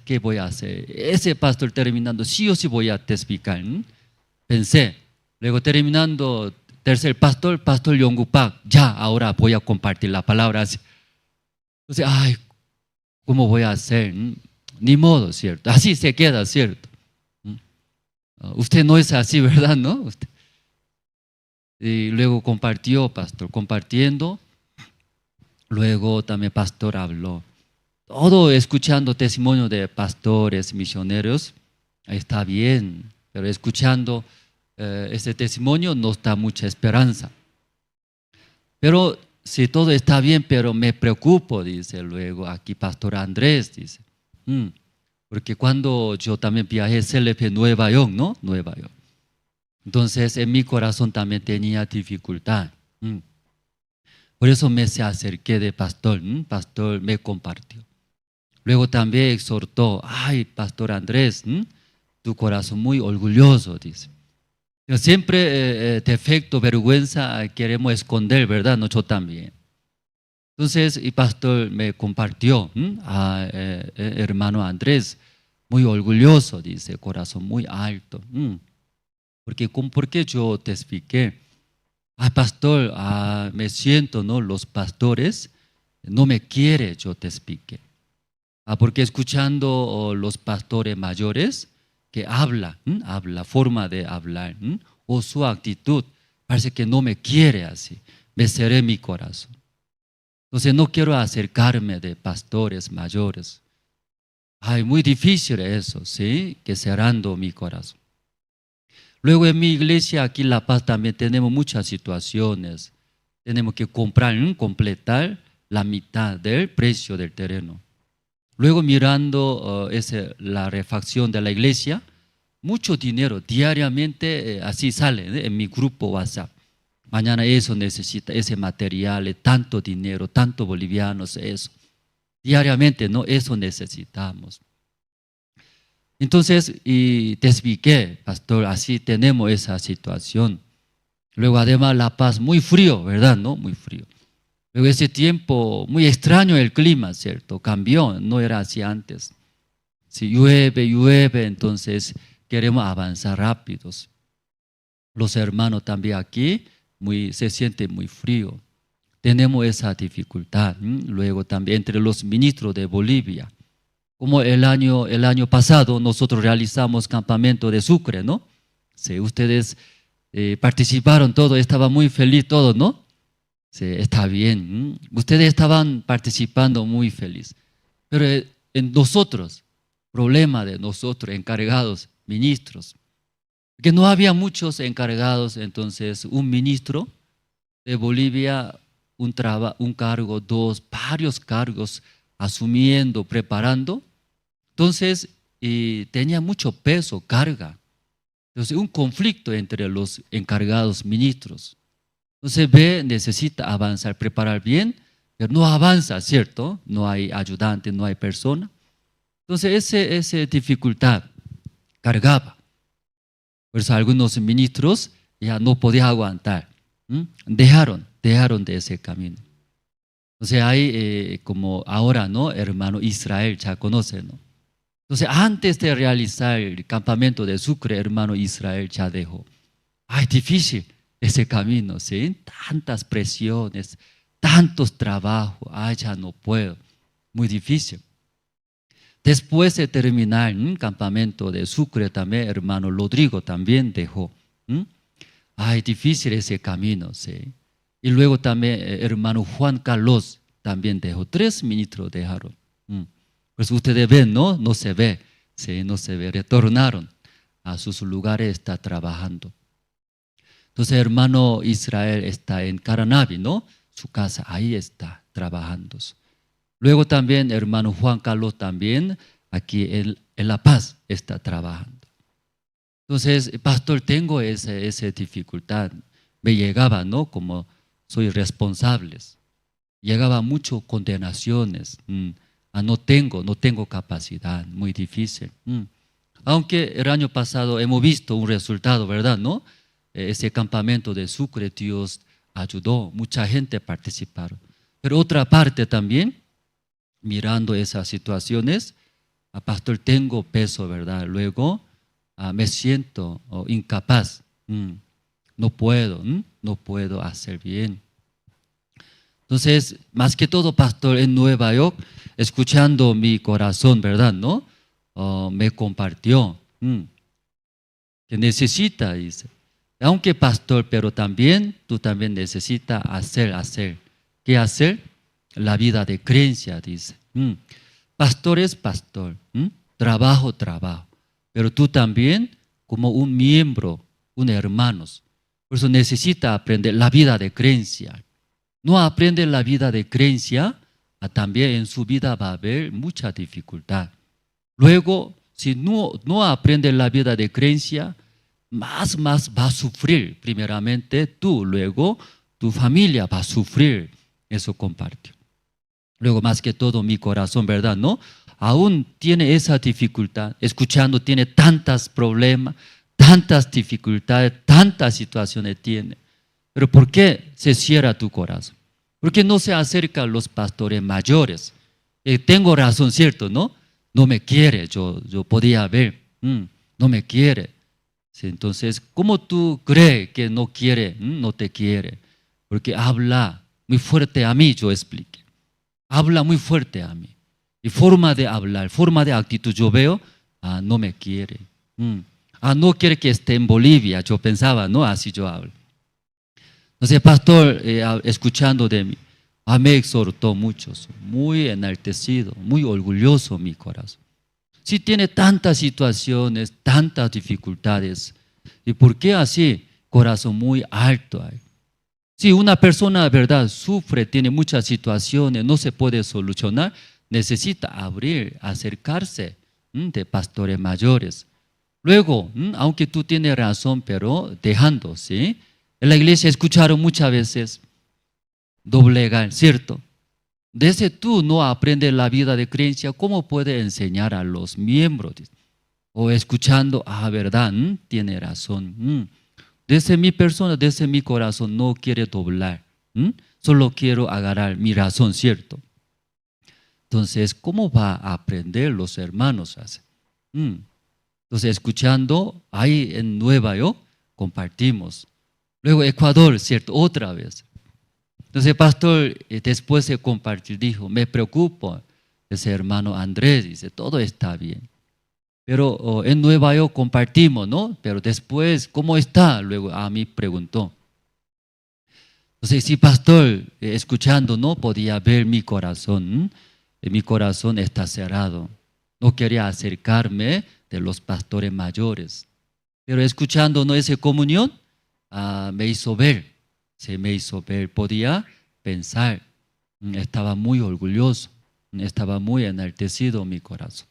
¿Qué voy a hacer? Ese pastor terminando, sí o sí voy a testificar. pensé. Luego terminando, tercer pastor Yonggupak, ya, ahora voy a compartir la palabra. Entonces, ay, ¿cómo voy a hacer? Ni modo, ¿cierto? Así se queda, ¿cierto? Usted no es así, ¿verdad? ¿No? Y luego compartió, pastor, compartiendo. Luego también pastor habló. Todo escuchando testimonio de pastores, misioneros, está bien, pero escuchando ese testimonio nos da mucha esperanza. Pero si todo está bien, pero me preocupo, dice luego aquí pastor Andrés, dice. Porque cuando yo también viajé CLP Nueva York, ¿no? Nueva York. Entonces en mi corazón también tenía dificultad. Por eso me se acerqué de pastor, pastor me compartió. Luego también exhortó, ay, pastor Andrés, tu corazón muy orgulloso, dice. Pero siempre defecto, vergüenza queremos esconder, ¿verdad? No, yo también. Entonces, el pastor me compartió, hermano Andrés, muy orgulloso, dice, corazón muy alto. ¿Por qué yo te expliqué? Pastor, me siento, ¿no? Los pastores no me quieren, yo te expliqué. Porque escuchando los pastores mayores que habla forma de hablar, o su actitud, parece que no me quiere así, me cerré mi corazón. Entonces no quiero acercarme de pastores mayores. Ay, muy difícil eso, ¿sí? Que cerrando mi corazón. Luego en mi iglesia aquí en La Paz también tenemos muchas situaciones. Tenemos que completar la mitad del precio del terreno. Luego mirando la refacción de la iglesia, mucho dinero diariamente así sale en mi grupo WhatsApp. Mañana eso necesita, ese material, tanto dinero, tanto bolivianos, eso. Diariamente, ¿no? Eso necesitamos. Entonces, y te expliqué, pastor, así tenemos esa situación. Luego, además, La Paz, muy frío, ¿verdad? ¿No? Muy frío. Luego, ese tiempo, muy extraño el clima, ¿cierto? Cambió, no era así antes. Si llueve, entonces queremos avanzar rápidos. Los hermanos también aquí, se siente muy frío. Tenemos esa dificultad. Luego también entre los ministros de Bolivia. Como el año pasado nosotros realizamos campamento de Sucre, ¿no? Sí, ustedes participaron todos, estaba muy feliz todos, ¿no? Sí, está bien. Ustedes estaban participando muy feliz. Pero en nosotros, problema de nosotros, encargados, ministros, que no había muchos encargados, entonces un ministro de Bolivia, un cargo, varios cargos, asumiendo, preparando. Entonces, tenía mucho peso, carga. Entonces, un conflicto entre los encargados ministros. Entonces, necesita avanzar, preparar bien, pero no avanza, ¿cierto? No hay ayudante, no hay persona. Entonces, esa dificultad cargaba. Por eso algunos ministros ya no podían aguantar. Dejaron de ese camino. Entonces, hay como ahora, ¿no? Hermano Israel, ya conoce, ¿no? Entonces, antes de realizar el campamento de Sucre, hermano Israel ya dejó. Ay, difícil ese camino, ¿sí? Tantas presiones, tantos trabajos. Ay, ya no puedo. Muy difícil. Después de terminar el campamento de Sucre, también hermano Rodrigo también dejó. Ay, difícil ese camino, ¿sí? Y luego también hermano Juan Carlos también dejó. 3 ministros dejaron. Pues ustedes ven, ¿no? No se ve, sí, no se ve. Retornaron a sus lugares, está trabajando. Entonces, hermano Israel está en Caranavi, ¿no? Su casa, ahí está trabajando. Luego también, hermano Juan Carlos también, aquí en La Paz, está trabajando. Entonces, pastor, tengo esa dificultad. Me llegaba, ¿no? Como soy responsable. Llegaba mucho condenaciones. No tengo capacidad, muy difícil. Aunque el año pasado hemos visto un resultado, ¿verdad? ¿No? Ese campamento de Sucre, Dios ayudó, mucha gente participaron. Pero otra parte también, mirando esas situaciones, pastor, tengo peso, ¿verdad? Luego, me siento incapaz, no puedo, no puedo hacer bien. Entonces, más que todo, pastor, en Nueva York, escuchando mi corazón, ¿verdad? ¿No? Me compartió que necesita, dice. Aunque pastor, pero también, tú también necesitas hacer. ¿Qué hacer? La vida de creencia, dice. Pastor es pastor, trabajo. Pero tú también, como un miembro, un hermano. Por eso necesita aprender la vida de creencia. No aprende la vida de creencia, también en su vida va a haber mucha dificultad. Luego, si no aprende la vida de creencia, más va a sufrir. Primeramente tú, luego tu familia va a sufrir. Eso compartió. Luego, más que todo, mi corazón, ¿verdad? ¿No? Aún tiene esa dificultad, escuchando, tiene tantos problemas, tantas dificultades, tantas situaciones tiene. Pero ¿por qué se cierra tu corazón? ¿Por qué no se acerca a los pastores mayores? Tengo razón, ¿cierto? ¿No? No me quiere, yo podía ver, no me quiere. Sí, entonces, ¿cómo tú crees que no quiere, no te quiere? Porque habla muy fuerte a mí, yo expliqué. Habla muy fuerte a mí. Y forma de hablar, forma de actitud, yo veo, no me quiere. No quiere que esté en Bolivia, yo pensaba, no, así yo hablo. Entonces, pastor, escuchando de mí, me exhortó mucho, muy enaltecido, muy orgulloso mi corazón. Si tiene tantas situaciones, tantas dificultades, ¿y por qué así? Corazón muy alto hay. Si una persona, verdad, sufre, tiene muchas situaciones, no se puede solucionar, necesita abrir, acercarse de pastores mayores. Luego, aunque tú tienes razón, pero dejando, ¿sí? En la iglesia escucharon muchas veces doblegar, ¿cierto? Desde tú no aprendes la vida de creencia, ¿cómo puedes enseñar a los miembros? O escuchando, verdad, tiene razón. Desde mi persona, desde mi corazón, no quiere doblar. Solo quiero agarrar mi razón, ¿cierto? Entonces, ¿cómo va a aprender los hermanos? Entonces, escuchando, ahí en Nueva York, compartimos. Luego Ecuador, ¿cierto? Otra vez. Entonces el pastor, después de compartir, dijo, me preocupo. Ese hermano Andrés dice, todo está bien. Pero en Nueva York compartimos, ¿no? Pero después, ¿cómo está? Luego a mí preguntó. Entonces, sí, pastor, escuchando, no podía ver mi corazón. Mi corazón está cerrado. No quería acercarme de los pastores mayores. Pero escuchando, ¿no? Esa comunión, me hizo ver, podía pensar, estaba muy orgulloso, estaba muy enaltecido mi corazón.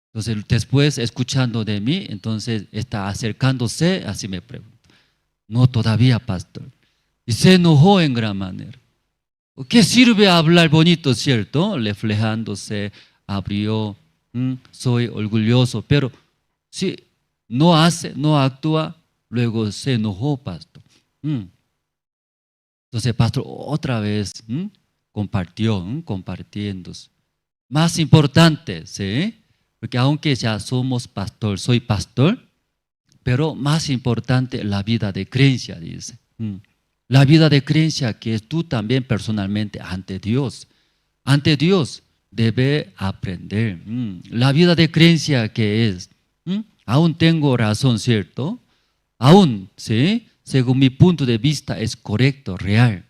Entonces después escuchando de mí, entonces está acercándose, así me pregunta, no todavía pastor, y se enojó en gran manera. ¿Qué sirve hablar bonito, cierto? Reflejándose, abrió, soy orgulloso, pero si no hace, no actúa, luego se enojó, pastor. Entonces, pastor, otra vez compartiendo. Más importante, ¿sí? Porque aunque ya somos pastor, soy pastor, pero más importante la vida de creencia, dice. La vida de creencia que es tú también personalmente ante Dios. Ante Dios debe aprender. La vida de creencia que es. Aún tengo razón, ¿cierto? Aún, ¿sí? Según mi punto de vista es correcto, real.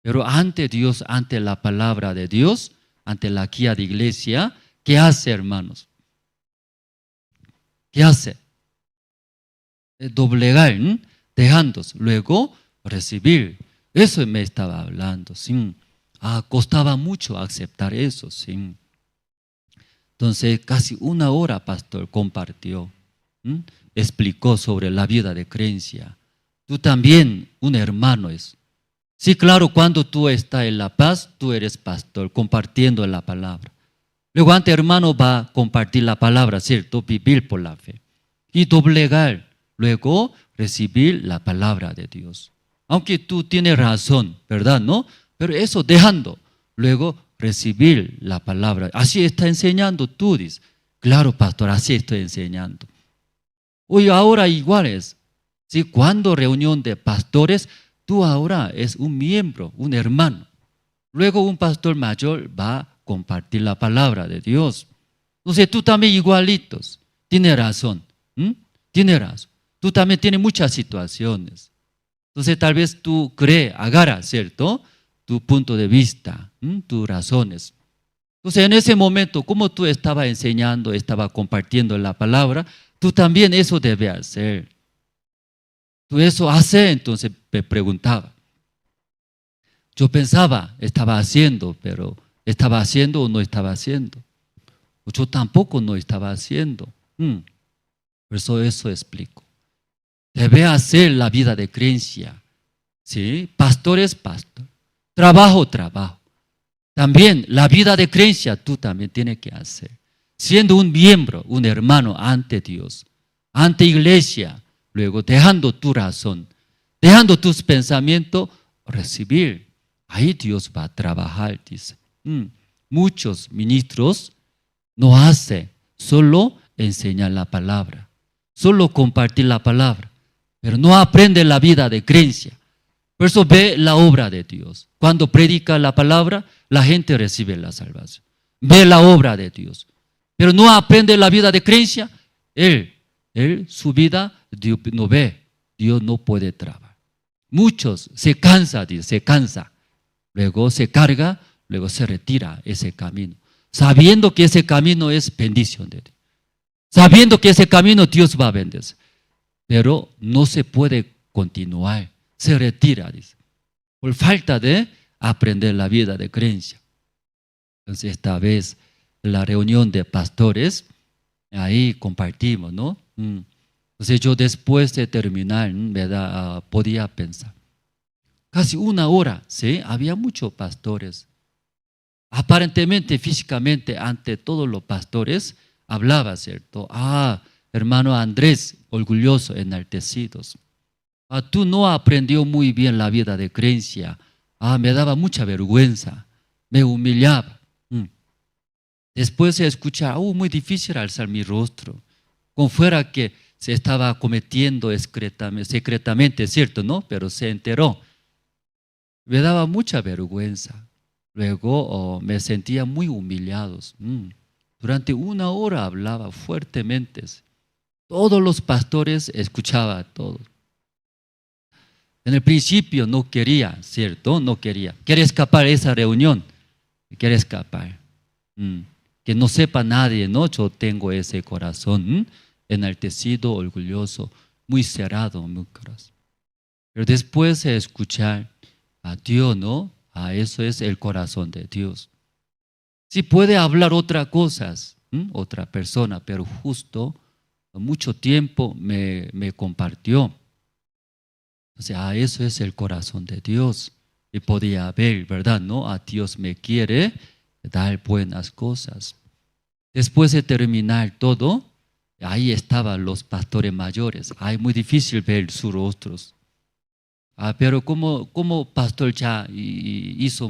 Pero ante Dios, ante la palabra de Dios, ante la guía de iglesia, ¿qué hace, hermanos? ¿Qué hace? Doblegar, dejándose. Luego, recibir. Eso me estaba hablando, ¿sí? Costaba mucho aceptar eso, ¿sí? Entonces, casi una hora, pastor, compartió. Explicó sobre la vida de creencia. Tú también, un hermano es. Sí, claro, cuando tú estás en La Paz, tú eres pastor, compartiendo la palabra. Luego, ante hermano va a compartir la palabra, ¿cierto? Vivir por la fe. Y doblegar, luego recibir la palabra de Dios. Aunque tú tienes razón, ¿verdad? ¿No? Pero eso dejando, luego recibir la palabra. Así está enseñando tú, dices. Claro, pastor, así estoy enseñando. Hoy ahora iguales. ¿Sí? Cuando reunión de pastores, tú ahora es un miembro, un hermano. Luego un pastor mayor va a compartir la palabra de Dios. Entonces tú también igualitos. Tiene razón. Tiene razón. Tú también tienes muchas situaciones. Entonces tal vez tú crees, agarra, ¿cierto? Tu punto de vista, tus razones. Entonces en ese momento, como tú estabas enseñando, estabas compartiendo la palabra, tú también eso debes hacer. Tú eso haces, entonces me preguntaba. Yo pensaba, estaba haciendo, pero ¿estaba haciendo o no estaba haciendo? Yo tampoco no estaba haciendo. Por eso explico. Debe hacer la vida de creencia. ¿Sí? Pastor es pastor. Trabajo. También la vida de creencia tú también tienes que hacer. Siendo un miembro, un hermano ante Dios, ante iglesia, luego dejando tu razón, dejando tus pensamientos, recibir. Ahí Dios va a trabajar, dice. Muchos ministros no hacen, solo enseñan la palabra, solo compartir la palabra, pero no aprenden la vida de creencia. Por eso ve la obra de Dios. Cuando predica la palabra, la gente recibe la salvación. Ve la obra de Dios. Pero no aprende la vida de creencia, él su vida, Dios no ve. Dios no puede trabajar. Muchos se cansa, dice, se cansa. Luego se carga, luego se retira ese camino. Sabiendo que ese camino es bendición de Dios. Sabiendo que ese camino Dios va a bendecir. Pero no se puede continuar. Se retira, dice. Por falta de aprender la vida de creencia. Entonces esta vez la reunión de pastores, ahí compartimos, ¿no? Entonces yo después de terminar, ¿verdad? Podía pensar. Casi una hora, ¿sí? Había muchos pastores. Aparentemente, físicamente, ante todos los pastores, hablaba, ¿cierto? Hermano Andrés, orgulloso, enaltecidos. Tú no aprendió muy bien la vida de creencia. Me daba mucha vergüenza, me humillaba. Después se escucha, muy difícil alzar mi rostro. Como fuera que se estaba cometiendo secretamente, ¿cierto? ¿No? Pero se enteró. Me daba mucha vergüenza. Luego me sentía muy humillado. Durante una hora hablaba fuertemente. Todos los pastores escuchaban todo. En el principio no quería, ¿cierto? No quería. Quiere escapar de esa reunión. Quiere escapar. Que no sepa nadie, ¿no? Yo tengo ese corazón enaltecido, orgulloso, muy cerrado, muy corazón. Pero después de escuchar a Dios, ¿no? Eso es el corazón de Dios. Sí puede hablar otras cosas, otra persona, pero justo mucho tiempo me compartió. O sea, eso es el corazón de Dios. Y podía ver, ¿verdad? ¿No? A Dios me quiere dar buenas cosas. Después de terminar todo, ahí estaban los pastores mayores. Muy difícil ver sus rostros. Pero como pastor ya hizo,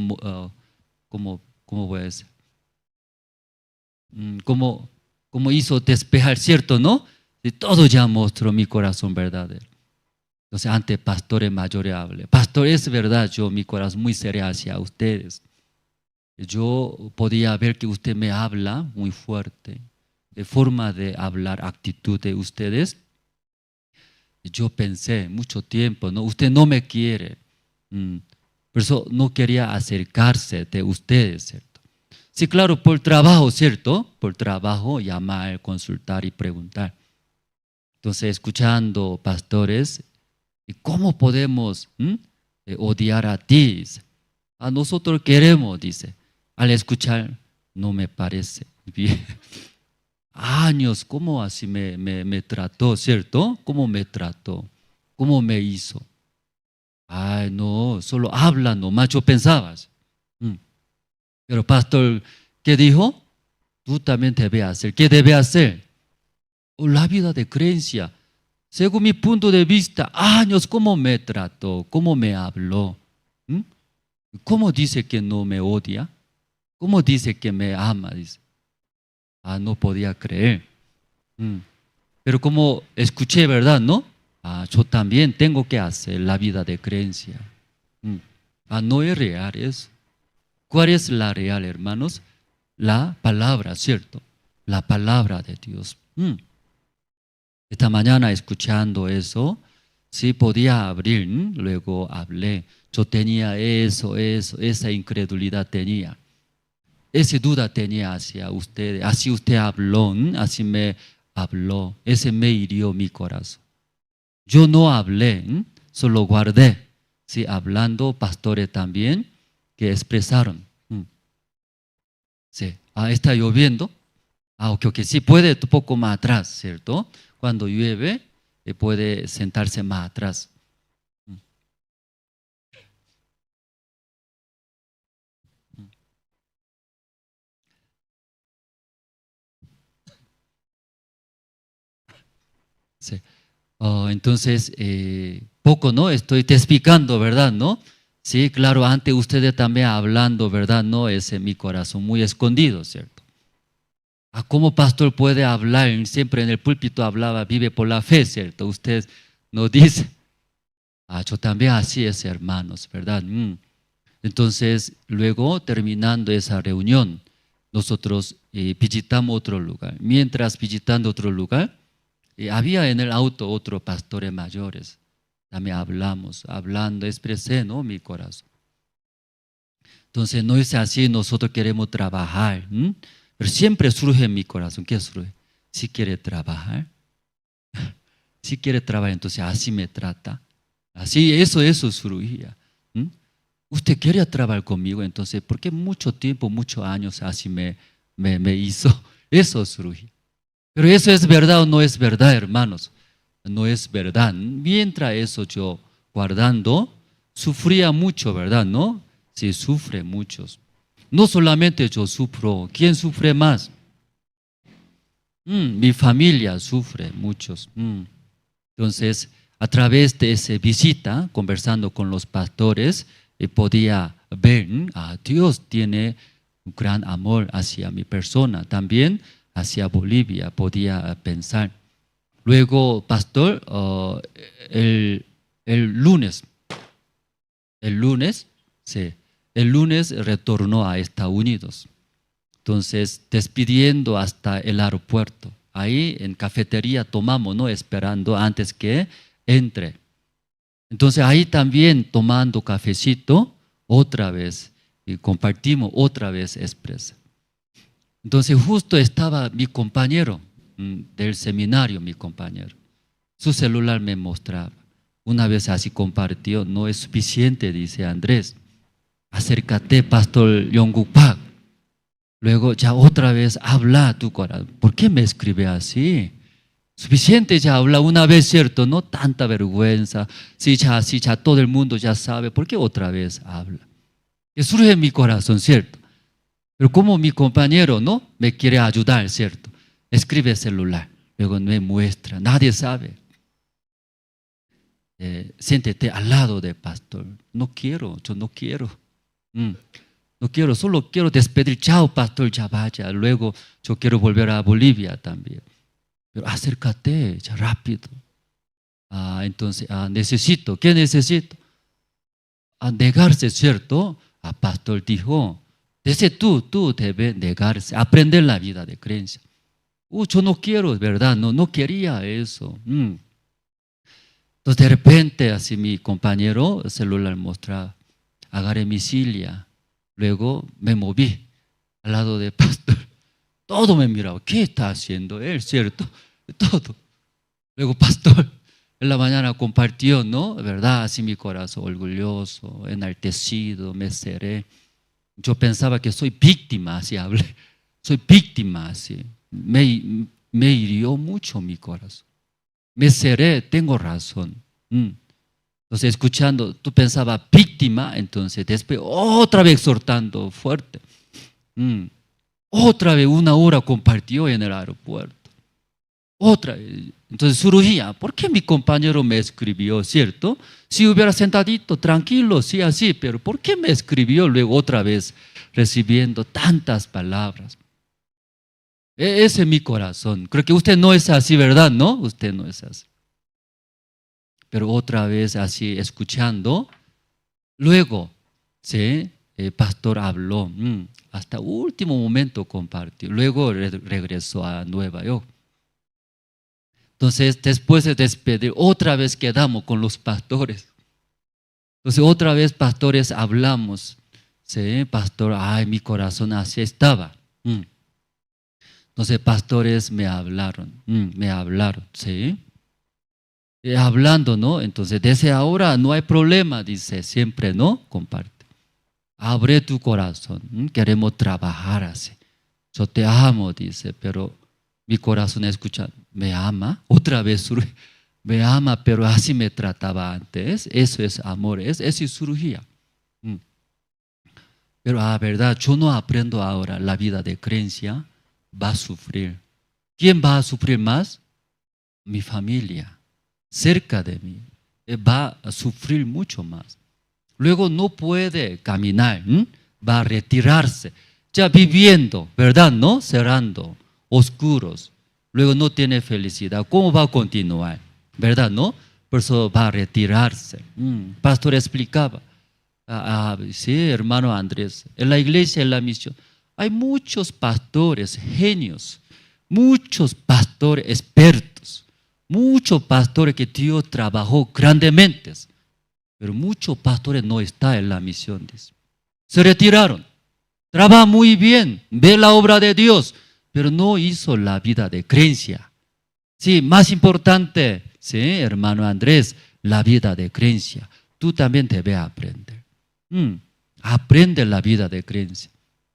¿cómo voy a decir? Como hizo despejar, ¿cierto? ¿No? Y todo ya mostró mi corazón verdadero. Entonces, ante pastores mayores hablé. Pastor, es verdad, mi corazón muy serio hacia ustedes. Yo podía ver que usted me habla muy fuerte, de forma de hablar, actitud de ustedes. Yo pensé mucho tiempo, ¿no? Usted no me quiere. Por eso no quería acercarse de ustedes, ¿cierto? Sí, claro, por trabajo, ¿cierto? Por trabajo, llamar, consultar y preguntar. Entonces, escuchando pastores, ¿y cómo podemos odiar a ti? A nosotros queremos, dice. Al escuchar, no me parece bien. Años, ¿cómo así me trató, cierto? ¿Cómo me trató? ¿Cómo me hizo? No, solo habla nomás, yo pensaba. Pero pastor, ¿qué dijo? Tú también debes hacer. ¿Qué debe hacer? La vida de creencia. Según mi punto de vista, años, ¿cómo me trató? ¿Cómo me habló? ¿Cómo dice que no me odia? ¿Cómo dice que me ama? Dice. No podía creer. Pero como escuché, ¿verdad? ¿No? Yo también tengo que hacer la vida de creencia. No es real eso. ¿Cuál es la real, hermanos? La palabra, ¿cierto? La palabra de Dios. Esta mañana escuchando eso, sí podía abrir, luego hablé. Yo tenía eso, esa incredulidad tenía. Esa duda tenía hacia ustedes. Así usted habló, así me habló. Ese me hirió mi corazón. Yo no hablé, solo guardé. Sí, hablando, pastores también, que expresaron. Sí, está lloviendo. Ok, sí, puede un poco más atrás, ¿cierto? Cuando llueve, puede sentarse más atrás. Sí. Entonces, poco, ¿no? Estoy te explicando, ¿verdad? ¿No? Sí, claro, antes ustedes también hablando, ¿verdad? No, ese mi corazón muy escondido, ¿cierto? ¿Cómo pastor puede hablar? Siempre en el púlpito hablaba, vive por la fe, ¿cierto? Usted nos dice. Yo también así es, hermanos, ¿verdad? Entonces, luego, terminando esa reunión, nosotros visitamos otro lugar. Mientras visitando otro lugar, había en el auto otros pastores mayores. También hablando, expresé, ¿no? Mi corazón. Entonces, no es así, nosotros queremos trabajar. Pero siempre surge en mi corazón. ¿Qué surge? Si quiere trabajar. Si quiere trabajar, entonces así me trata. Así, eso surgía. Usted quiere trabajar conmigo, entonces, ¿por qué mucho tiempo, muchos años así me hizo? Eso surgía. Pero eso es verdad o no es verdad, hermanos. No es verdad. Mientras eso yo guardando, sufría mucho, ¿verdad? ¿No? Sí, sufre muchos. No solamente yo sufro, ¿quién sufre más? Mi familia sufre muchos. Entonces, a través de esa visita, conversando con los pastores, podía ver, Dios tiene un gran amor hacia mi persona. También hacia Bolivia, podía pensar. Luego, pastor, el lunes, sí, el lunes retornó a Estados Unidos. Entonces, despidiendo hasta el aeropuerto. Ahí en cafetería tomamos, ¿no? Esperando antes que entre. Entonces, ahí también tomando cafecito, otra vez, y compartimos otra vez expresa. Entonces justo estaba mi compañero del seminario, mi compañero. Su celular me mostraba. Una vez así compartió, no es suficiente, dice Andrés. Acércate, pastor Yongguk Pak. Luego ya otra vez habla tu corazón. ¿Por qué me escribe así? Suficiente ya habla una vez, ¿cierto? No tanta vergüenza. Sí, ya todo el mundo ya sabe. ¿Por qué otra vez habla? Que surge en mi corazón, ¿cierto? Pero como mi compañero, ¿no? Me quiere ayudar, ¿cierto? Escribe celular, luego me muestra, nadie sabe. Siéntete al lado del pastor. No quiero, yo no quiero. No quiero, solo quiero despedir. Chao, pastor, ya vaya. Luego yo quiero volver a Bolivia también. Pero acércate, ya rápido. Entonces, necesito, ¿qué necesito? Negarse, ¿cierto? Pastor dijo, desde tú debes negarse, aprender la vida de creencia. Yo no quiero, ¿verdad? No quería eso. Entonces de repente, así mi compañero, el celular mostraba, agarré mi silla, luego me moví al lado del pastor. Todo me miraba, ¿qué está haciendo él, cierto? Todo. Luego, pastor, en la mañana compartió, ¿no? ¿Verdad? Así mi corazón orgulloso, enaltecido, me cerré. Yo pensaba que soy víctima, así hablé. Soy víctima, así. Me hirió mucho mi corazón. Me cerré, tengo razón. Entonces, escuchando, tú pensabas víctima, entonces después otra vez exhortando fuerte. Otra vez 1 hora compartió en el aeropuerto. Otra vez. Entonces surgía, ¿por qué mi compañero me escribió, cierto? Si hubiera sentadito, tranquilo, sí, así, pero ¿por qué me escribió luego otra vez recibiendo tantas palabras? Ese es mi corazón. Creo que usted no es así, ¿verdad? ¿No? Usted no es así. Pero otra vez así escuchando, luego, ¿sí? El pastor habló, hasta último momento compartió. Luego regresó a Nueva York. Entonces, después de despedir, otra vez quedamos con los pastores. Entonces, otra vez pastores hablamos. Sí, pastor, ay, mi corazón así estaba. Entonces, pastores me hablaron, ¿sí? Hablando, ¿no? Entonces, desde ahora no hay problema, dice, siempre, ¿no? Comparte. Abre tu corazón, queremos trabajar así. Yo te amo, dice, pero mi corazón escucha, ¿me ama? Otra vez surge, me ama, pero así me trataba antes. Eso es amor, eso surgía. Pero la verdad, yo no aprendo ahora la vida de creencia, va a sufrir. ¿Quién va a sufrir más? Mi familia, cerca de mí, va a sufrir mucho más. Luego no puede caminar, va a retirarse, ya viviendo, ¿verdad? ¿No? Cerrando, oscuros. Luego no tiene felicidad. ¿Cómo va a continuar? ¿Verdad? ¿No? Por eso va a retirarse. Pastor explicaba. Sí, hermano Andrés, en la iglesia, en la misión, hay muchos pastores genios, muchos pastores expertos, muchos pastores que Dios trabajó grandemente, pero muchos pastores no están en la misión. Dice. Se retiraron, trabajan muy bien, ve la obra de Dios, pero no hizo la vida de creencia. Sí, más importante, sí, hermano Andrés, la vida de creencia. Tú también debes aprender. Aprende la vida de creencia.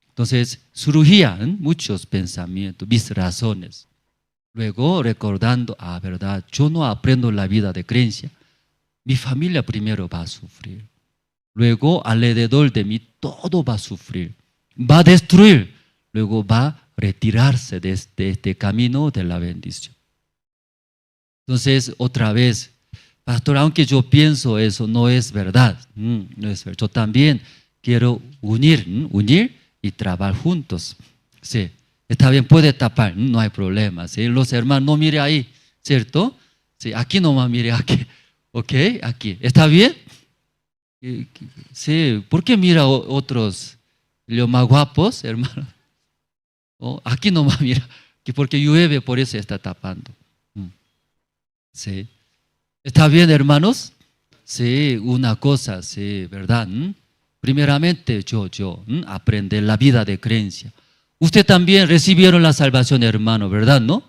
Entonces surgían muchos pensamientos, mis razones. Luego recordando, verdad, yo no aprendo la vida de creencia. Mi familia primero va a sufrir. Luego alrededor de mí todo va a sufrir. Va a destruir. Luego va a retirarse de este camino de la bendición. Entonces otra vez, pastor, aunque yo pienso eso, no es verdad. No es verdad. Yo también quiero unir y trabajar juntos. Sí, está bien, puede tapar, no hay problema. ¿Sí? Los hermanos, no mire ahí, ¿cierto? Sí, aquí nomás mire, aquí. ¿Ok? Aquí. ¿Está bien? Sí, ¿por qué mira otros, los más guapos, hermano? Aquí nomás mira, porque llueve, por eso está tapando. Sí. ¿Está bien, hermanos? Sí, una cosa, sí, ¿verdad? Primeramente, yo aprender la vida de creencia. Usted también recibieron la salvación, hermano, ¿verdad? ¿No?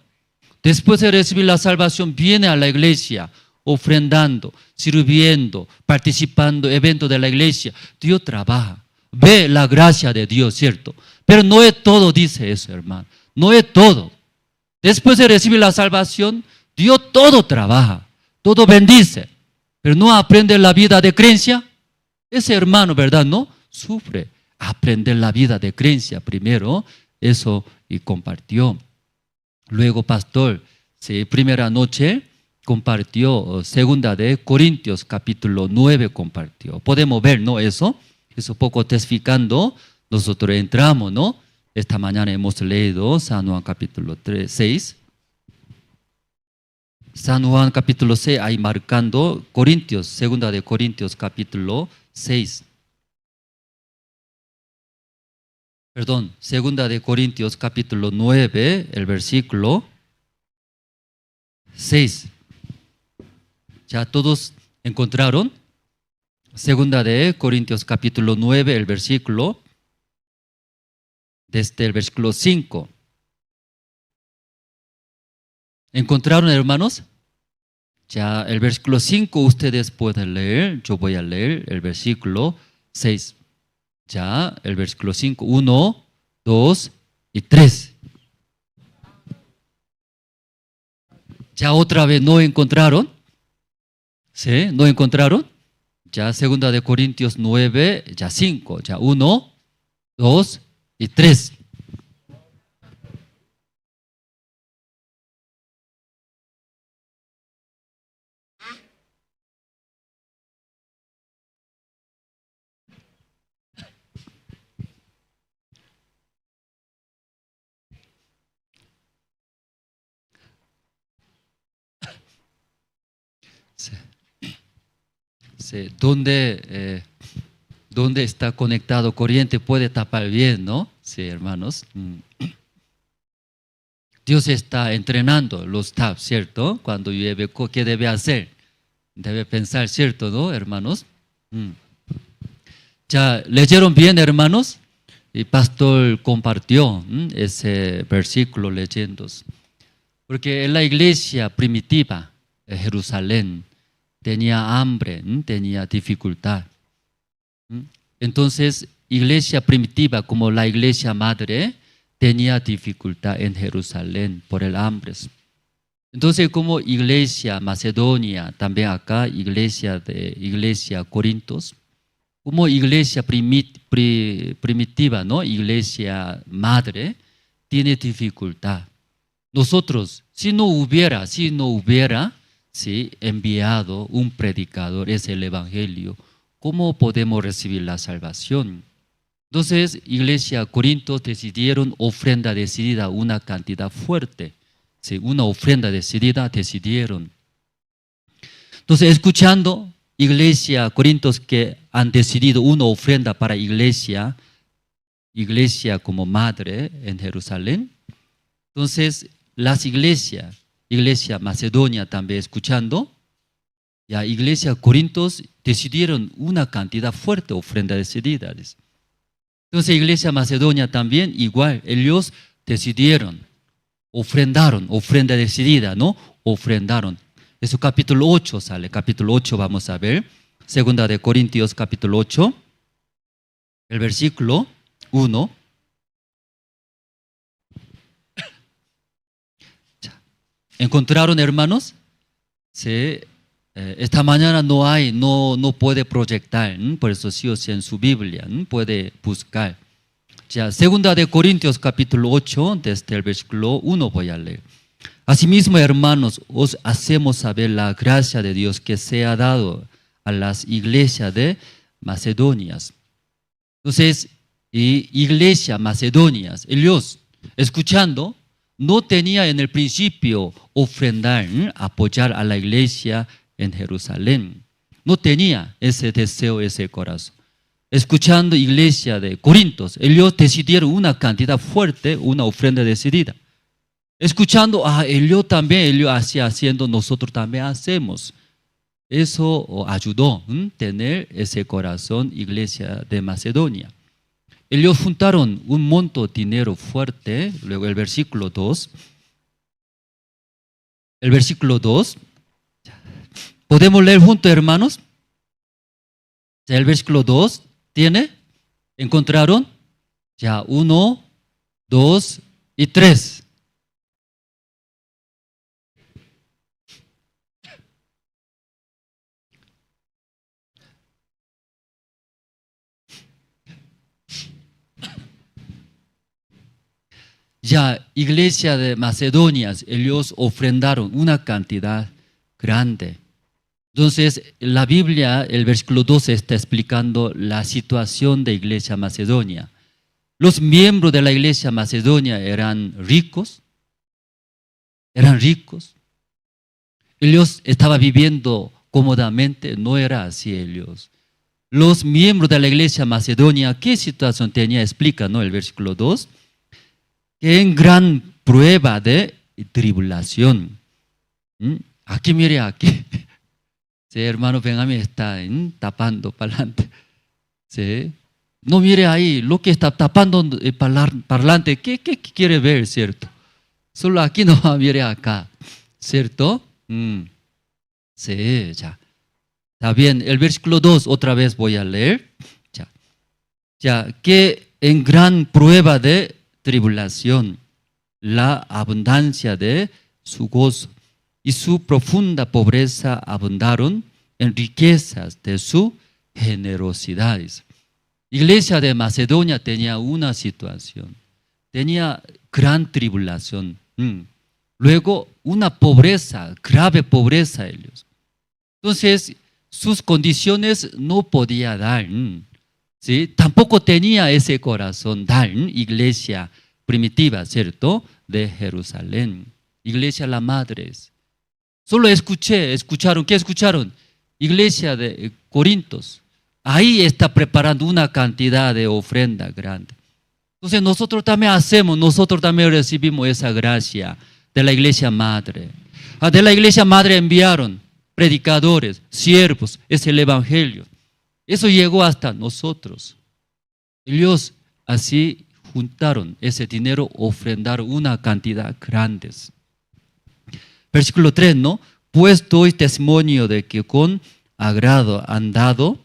Después de recibir la salvación, viene a la iglesia, ofrendando, sirviendo, participando en eventos de la iglesia. Dios trabaja, ve la gracia de Dios, ¿cierto? Pero no es todo, dice eso, hermano. No es todo. Después de recibir la salvación, Dios todo trabaja. Todo bendice, pero no aprende la vida de creencia. Ese hermano, ¿verdad? No sufre. Aprender la vida de creencia primero, eso y compartió. Luego, pastor, sí, primera noche compartió, segunda de Corintios capítulo 9 compartió. Podemos ver, ¿no? Eso poco testificando, nosotros entramos, ¿no? Esta mañana hemos leído San Juan capítulo 6. San Juan capítulo 6, ahí marcando Corintios, segunda de Corintios capítulo 6. Perdón, segunda de Corintios capítulo 9, el versículo 6. ¿Ya todos encontraron? Segunda de Corintios capítulo 9, el versículo, desde el versículo 5. ¿Encontraron, hermanos? Ya el versículo 5 ustedes pueden leer, yo voy a leer el versículo 6. Ya el versículo 5, 1, 2 y 3. ¿Ya otra vez no encontraron? ¿Sí? ¿No encontraron? Ya segunda de Corintios 9, ya 5, ya 1, 2 y 3. sí, donde está conectado corriente puede tapar bien, ¿no? Sí, hermanos. Dios está entrenando los taps, ¿cierto? Cuando llueve, ¿qué debe hacer? Debe pensar, ¿cierto, no, hermanos? Ya, ¿leyeron bien, hermanos? Y pastor compartió ese versículo leyendo. Porque en la iglesia primitiva de Jerusalén tenía hambre, tenía dificultad. Entonces, iglesia primitiva como la iglesia madre tenía dificultad en Jerusalén por el hambre. Entonces, como iglesia Macedonia, también acá iglesia Corintios, como iglesia primitiva, ¿no? Iglesia madre, tiene dificultad. Nosotros, si no hubiera ¿sí? enviado un predicador, es el evangelio, ¿cómo podemos recibir la salvación? Entonces, iglesia Corintios decidieron ofrenda decidida, una cantidad fuerte. Sí, una ofrenda decidida decidieron. Entonces, escuchando iglesia Corintios que han decidido una ofrenda para iglesia iglesia como madre en Jerusalén. Entonces, las iglesias, iglesia Macedonia también escuchando, ya iglesia Corintios decidieron una cantidad fuerte ofrenda decidida. Entonces, iglesia Macedonia también igual, ellos decidieron, ofrendaron, ofrenda decidida, ¿no? Ofrendaron. Eso capítulo 8 sale, capítulo 8 vamos a ver, segunda de Corintios capítulo 8, el versículo 1. ¿Encontraron, hermanos? Sí. Esta mañana no puede proyectar, por eso sí o sí en su Biblia puede buscar. Ya, segunda de Corintios capítulo 8, desde el versículo 1 voy a leer. Asimismo, hermanos, os hacemos saber la gracia de Dios que se ha dado a las iglesias de Macedonia. Entonces, iglesia Macedonia, ellos, escuchando, no tenía en el principio ofrendar, apoyar a la iglesia en Jerusalén. No tenía ese deseo, ese corazón. Escuchando iglesia de Corintios, ellos decidieron una cantidad fuerte, una ofrenda decidida. Escuchando, ellos también, haciendo, nosotros también hacemos. Eso ayudó a tener ese corazón, iglesia de Macedonia. Ellos juntaron un monto de dinero fuerte, luego el versículo 2. El versículo 2. ¿Podemos leer juntos, hermanos? El versículo 2 tiene, ¿encontraron? Ya, 1, 2 y 3. Ya, iglesia de Macedonia, ellos ofrendaron una cantidad grande. Entonces, la Biblia, el versículo 12 está explicando la situación de iglesia Macedonia. Los miembros de la iglesia Macedonia eran ricos. Ellos estaban viviendo cómodamente, no era así ellos. Los miembros de la iglesia Macedonia, ¿qué situación tenía? Explica, ¿no? El versículo 2. Que en gran prueba de tribulación. Aquí mire, aquí. Sí, hermano Benjamín está tapando para adelante. Sí. No mire ahí, lo que está tapando el parlante, ¿qué quiere ver, cierto? Solo aquí no mire acá, ¿cierto? Sí, ya. Está bien, el versículo 2 otra vez voy a leer. Ya, que en gran prueba de tribulación, la abundancia de su gozo y su profunda pobreza abundaron en riquezas de su generosidad. Iglesia de Macedonia tenía una situación, tenía gran tribulación, luego una pobreza, grave pobreza ellos. Entonces, sus condiciones no podía dar, ¿sí? Tampoco tenía ese corazón dar, iglesia primitiva, ¿cierto? De Jerusalén, iglesia la madre. Solo escucharon, ¿qué escucharon? iglesia de Corintios, ahí está preparando una cantidad de ofrenda grande. Entonces nosotros también hacemos, nosotros también recibimos esa gracia de la iglesia madre. De la iglesia madre enviaron predicadores, siervos, es el evangelio. Eso llegó hasta nosotros. Ellos así juntaron ese dinero, ofrendaron una cantidad grande. Versículo 3, ¿no? Pues doy testimonio de que con agrado han dado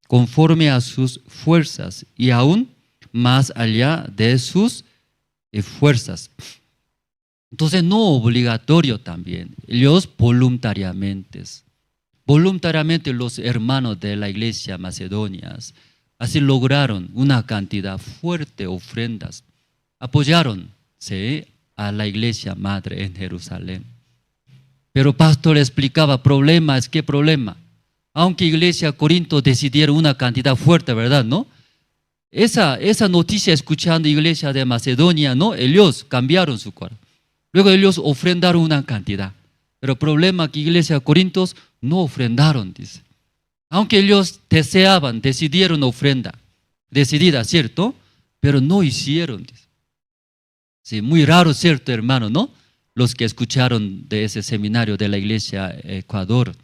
conforme a sus fuerzas y aún más allá de sus fuerzas. Entonces no obligatorio también, ellos voluntariamente los hermanos de la iglesia Macedonia, así lograron una cantidad fuerte de ofrendas, apoyaron, ¿sí?, a la iglesia madre en Jerusalén. Pero pastor explicaba, problema es ¿qué problema? Aunque iglesia Corinto decidieron una cantidad fuerte, ¿verdad? ¿No? Esa noticia escuchando iglesia de Macedonia, ¿no? Ellos cambiaron su corazón. Luego ellos ofrendaron una cantidad. Pero el problema es que iglesia de Corintios no ofrendaron, dice. Aunque ellos deseaban, decidieron ofrenda, decidida, ¿cierto? Pero no hicieron, dice. Sí, muy raro, ¿cierto, hermano, no? Los que escucharon de ese seminario de la iglesia Ecuador,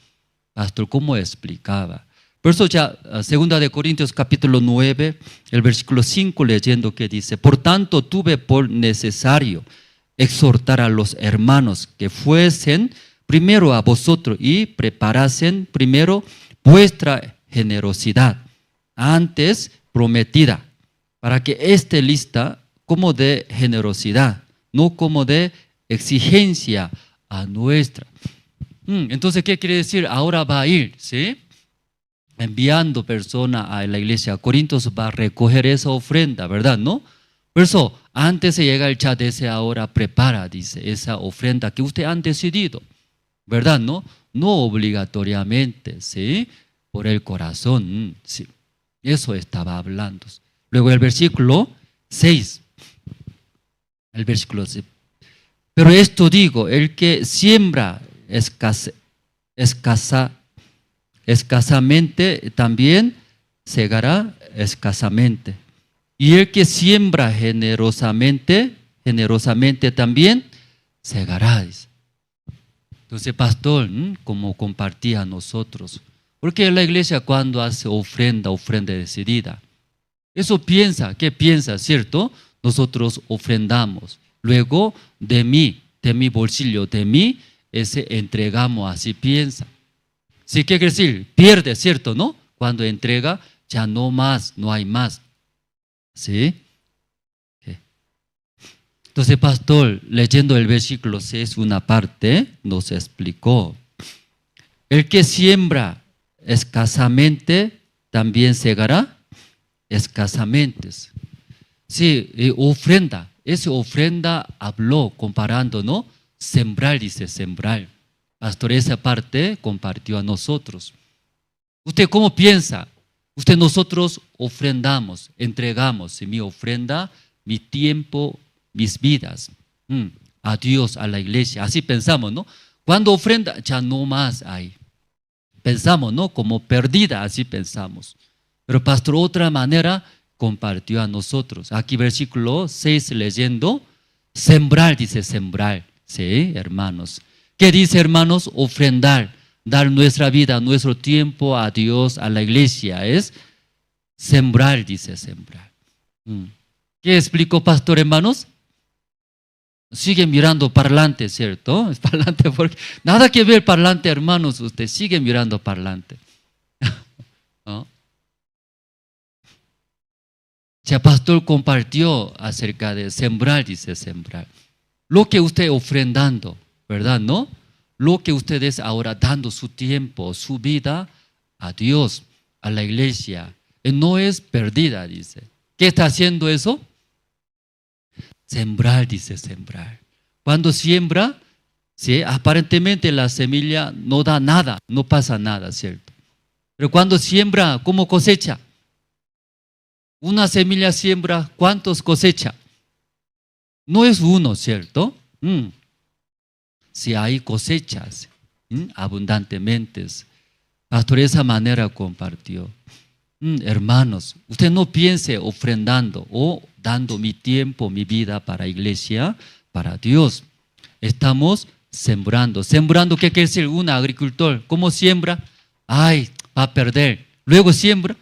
pastor, ¿cómo explicaba? Por eso ya, 2 de Corintios capítulo 9, el versículo 5 leyendo que dice, por tanto tuve por necesario exhortar a los hermanos que fuesen primero a vosotros y preparasen primero vuestra generosidad, antes prometida, para que esté lista como de generosidad, no como de exigencia a nuestra. Entonces, ¿qué quiere decir? Ahora va a ir, ¿sí?, enviando personas a la iglesia a Corintios, va a recoger esa ofrenda, ¿verdad? ¿No? Por eso, antes de llegar el chat ese, ahora prepara, dice, esa ofrenda que usted han decidido, ¿verdad? ¿No? No obligatoriamente, ¿sí?, por el corazón, sí. Eso estaba hablando. Luego el versículo 6. El versículo 6. Pero esto digo, el que siembra escasamente también segará escasamente. Y el que siembra generosamente también segará. Entonces, pastor, como compartía a nosotros, porque la iglesia cuando hace ofrenda decidida, eso piensa, ¿qué piensa, cierto? Nosotros ofrendamos, luego de mi bolsillo, de mí, ese entregamos, así piensa. ¿Sí? ¿Qué quiere decir? Pierde, ¿cierto? ¿No? Cuando entrega, ya no más, no hay más. ¿Sí? Okay. Entonces, pastor, leyendo el versículo 6, una parte, nos explicó. El que siembra escasamente, también segará escasamente. Sí, ofrenda. Esa ofrenda habló, comparando, ¿no? Sembrar, dice, sembrar. Pastor, esa parte compartió a nosotros. ¿Usted cómo piensa? Nosotros ofrendamos, entregamos mi ofrenda, mi tiempo, mis vidas, a Dios, a la iglesia. Así pensamos, ¿no? Cuando ofrenda, ya no más hay. Pensamos, ¿no? Como perdida, así pensamos. Pero pastor, otra manera compartió a nosotros. Aquí versículo 6 leyendo, sembrar, dice sembrar. Sí, hermanos. ¿Qué dice, hermanos? Ofrendar, dar nuestra vida, nuestro tiempo a Dios, a la iglesia, es sembrar, dice sembrar. ¿Qué explicó, pastor, hermanos? Sigue mirando parlante, ¿cierto? Es parlante porque nada que ver parlante, hermanos, usted sigue mirando parlante. ¿No? Ya pastor compartió acerca de sembrar, dice sembrar. Lo que usted ofrendando, ¿verdad? ¿No? Lo que ustedes ahora dando su tiempo, su vida a Dios, a la iglesia, no es perdida, dice. ¿Qué está haciendo eso? Sembrar, dice sembrar. Cuando siembra, ¿sí?, aparentemente la semilla no da nada, no pasa nada, ¿cierto? Pero cuando siembra, ¿cómo cosecha? Una semilla siembra, ¿cuántos cosecha? No es uno, ¿cierto? Si hay cosechas abundantemente. Pastor, de esa manera compartió. Hermanos, usted no piense ofrendando o dando mi tiempo, mi vida para iglesia, para Dios. Estamos sembrando. ¿Sembrando qué quiere decir un agricultor? ¿Cómo siembra? Ay, va a perder. Luego siembra.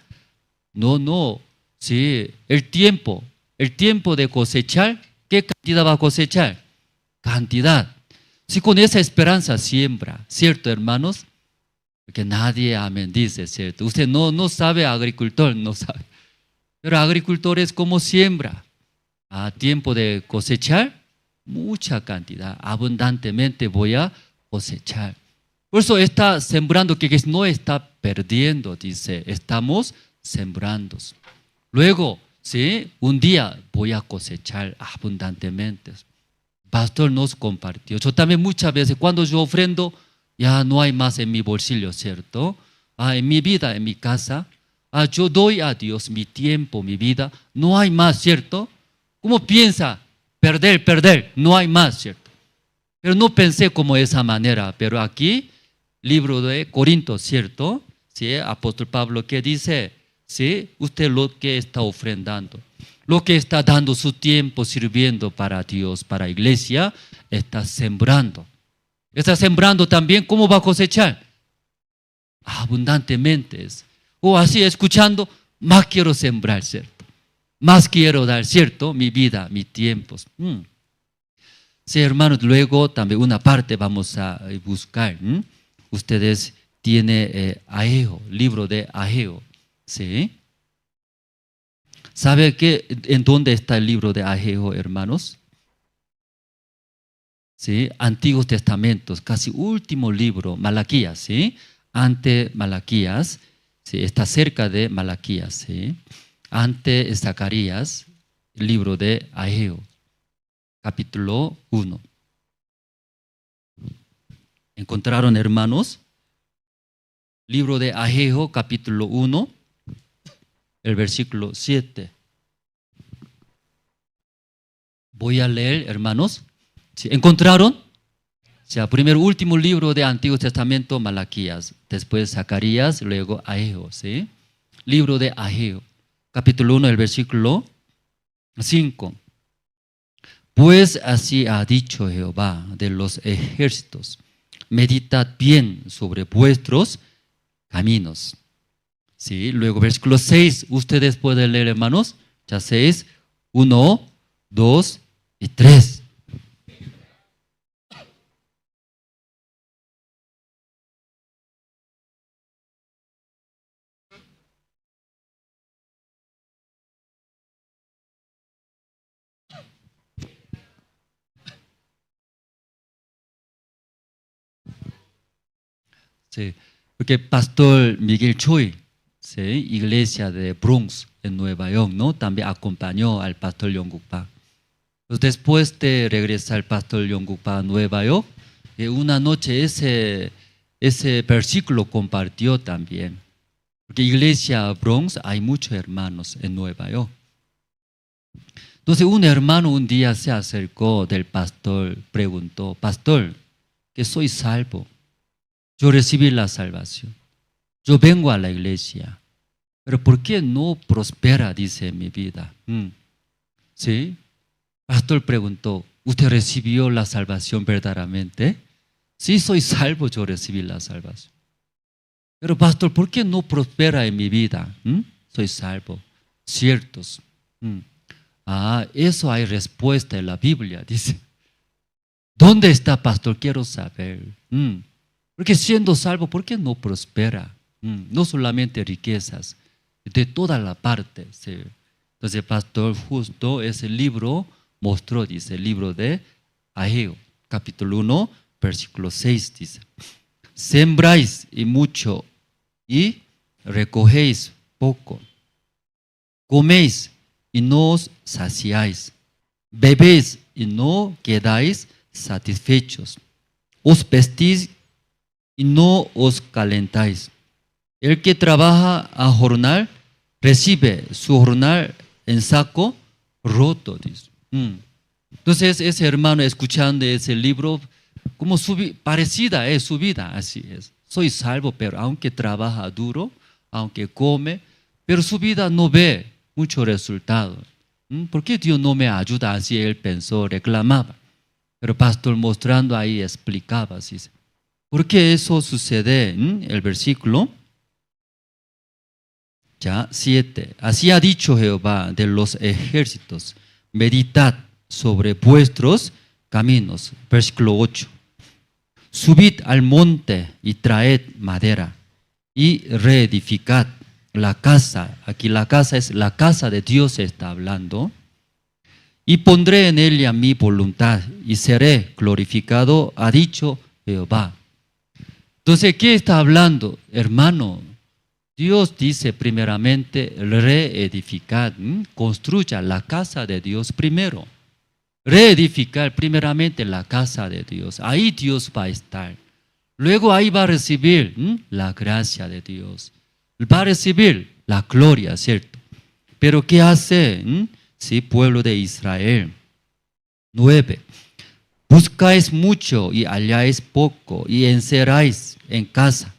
No. Sí, el tiempo de cosechar, ¿qué cantidad va a cosechar? Cantidad. Si con esa esperanza siembra, ¿cierto, hermanos? Porque nadie amén dice, ¿cierto? Usted no sabe, agricultor, no sabe. Pero agricultor es como siembra. A tiempo de cosechar, mucha cantidad, abundantemente voy a cosechar. Por eso está sembrando, que no está perdiendo, dice, estamos sembrando. Luego, ¿sí? Un día voy a cosechar abundantemente. Pastor nos compartió. Yo también muchas veces cuando yo ofrendo, ya no hay más en mi bolsillo, ¿cierto? En mi vida, en mi casa, yo doy a Dios mi tiempo, mi vida, no hay más, ¿cierto? ¿Cómo piensa? Perder, no hay más, ¿cierto? Pero no pensé como esa manera, pero aquí, libro de Corintios, ¿cierto? ¿Sí? Apóstol Pablo que dice, ¿sí? Usted lo que está ofrendando, lo que está dando su tiempo sirviendo para Dios, para la iglesia, está sembrando. Está sembrando también, ¿cómo va a cosechar? Abundantemente. O así, escuchando, más quiero sembrar, ¿cierto? Más quiero dar, ¿cierto? Mi vida, mis tiempos. Sí, hermanos, luego también una parte vamos a buscar. Ustedes tienen Ageo, libro de Ageo, ¿sí? ¿Sabe en dónde está el libro de Ageo, hermanos? ¿Sí? Antiguos Testamentos, casi último libro, Malaquías, ¿sí? Ante Malaquías, ¿sí? Está cerca de Malaquías, ¿sí? Ante Zacarías, el libro de Ageo, capítulo 1. ¿Encontraron, hermanos? Libro de Ageo, capítulo 1, el versículo 7. Voy a leer, hermanos. ¿Sí? ¿Encontraron? O sea, primero, último libro de Antiguo Testamento, Malaquías, después Zacarías, luego Ageo, ¿sí? Libro de Ageo, capítulo 1, el versículo 5. Pues así ha dicho Jehová de los ejércitos, meditad bien sobre vuestros caminos. ¿Sí? Luego, versículo 6, ustedes pueden leer, hermanos, ya 6, 1, 2 y 3. Sí, porque Pastor Miguel Choi, ¿sí? Iglesia de Bronx, en Nueva York, ¿no? También acompañó al Pastor Yongguk Park. Después de regresar el Pastor Yongguk Park a Nueva York, una noche ese versículo compartió también. Porque Iglesia Bronx hay muchos hermanos en Nueva York. Entonces un hermano un día se acercó del pastor, preguntó, pastor, que soy salvo. Yo recibí la salvación. Yo vengo a la iglesia. Pero ¿por qué no prospera, dice, mi vida? ¿Sí? Pastor preguntó, ¿usted recibió la salvación verdaderamente? Sí, soy salvo, yo recibí la salvación. Pero pastor, ¿por qué no prospera en mi vida? Soy salvo. Ciertos. Eso hay respuesta en la Biblia, dice. ¿Dónde está, pastor? Quiero saber. Porque siendo salvo, ¿por qué no prospera? No solamente riquezas, de toda la parte. ¿Sí? Entonces el pastor justo ese libro mostró, dice, el libro de Ageo, capítulo 1, versículo 6, dice, sembráis y mucho y recogéis poco, coméis y no os saciáis, bebéis y no quedáis satisfechos, os vestís y no os calentáis. El que trabaja a jornal recibe su jornal en saco roto, dice. Entonces ese hermano escuchando ese libro, como parecida es su vida, así es. soy salvo, pero aunque trabaja duro, aunque come, pero su vida no ve mucho resultado. ¿Por qué Dios no me ayuda? Así él pensó, reclamaba. Pero el pastor mostrando ahí explicaba, así, ¿por qué eso sucede? El versículo ya 7. Así ha dicho Jehová de los ejércitos, meditad sobre vuestros caminos. Versículo 8. Subid al monte y traed madera y reedificad la casa. Aquí la casa es la casa de Dios, se está hablando. Y pondré en ella mi voluntad y seré glorificado, ha dicho Jehová. Entonces, ¿qué está hablando, hermano? Dios dice primeramente, reedificad, construya la casa de Dios primero. Reedificar primeramente la casa de Dios. Ahí Dios va a estar. Luego ahí va a recibir la gracia de Dios. Va a recibir la gloria, ¿cierto? Pero ¿qué hace? Sí, pueblo de Israel. 9. Buscáis mucho y halláis poco y encerráis en casa.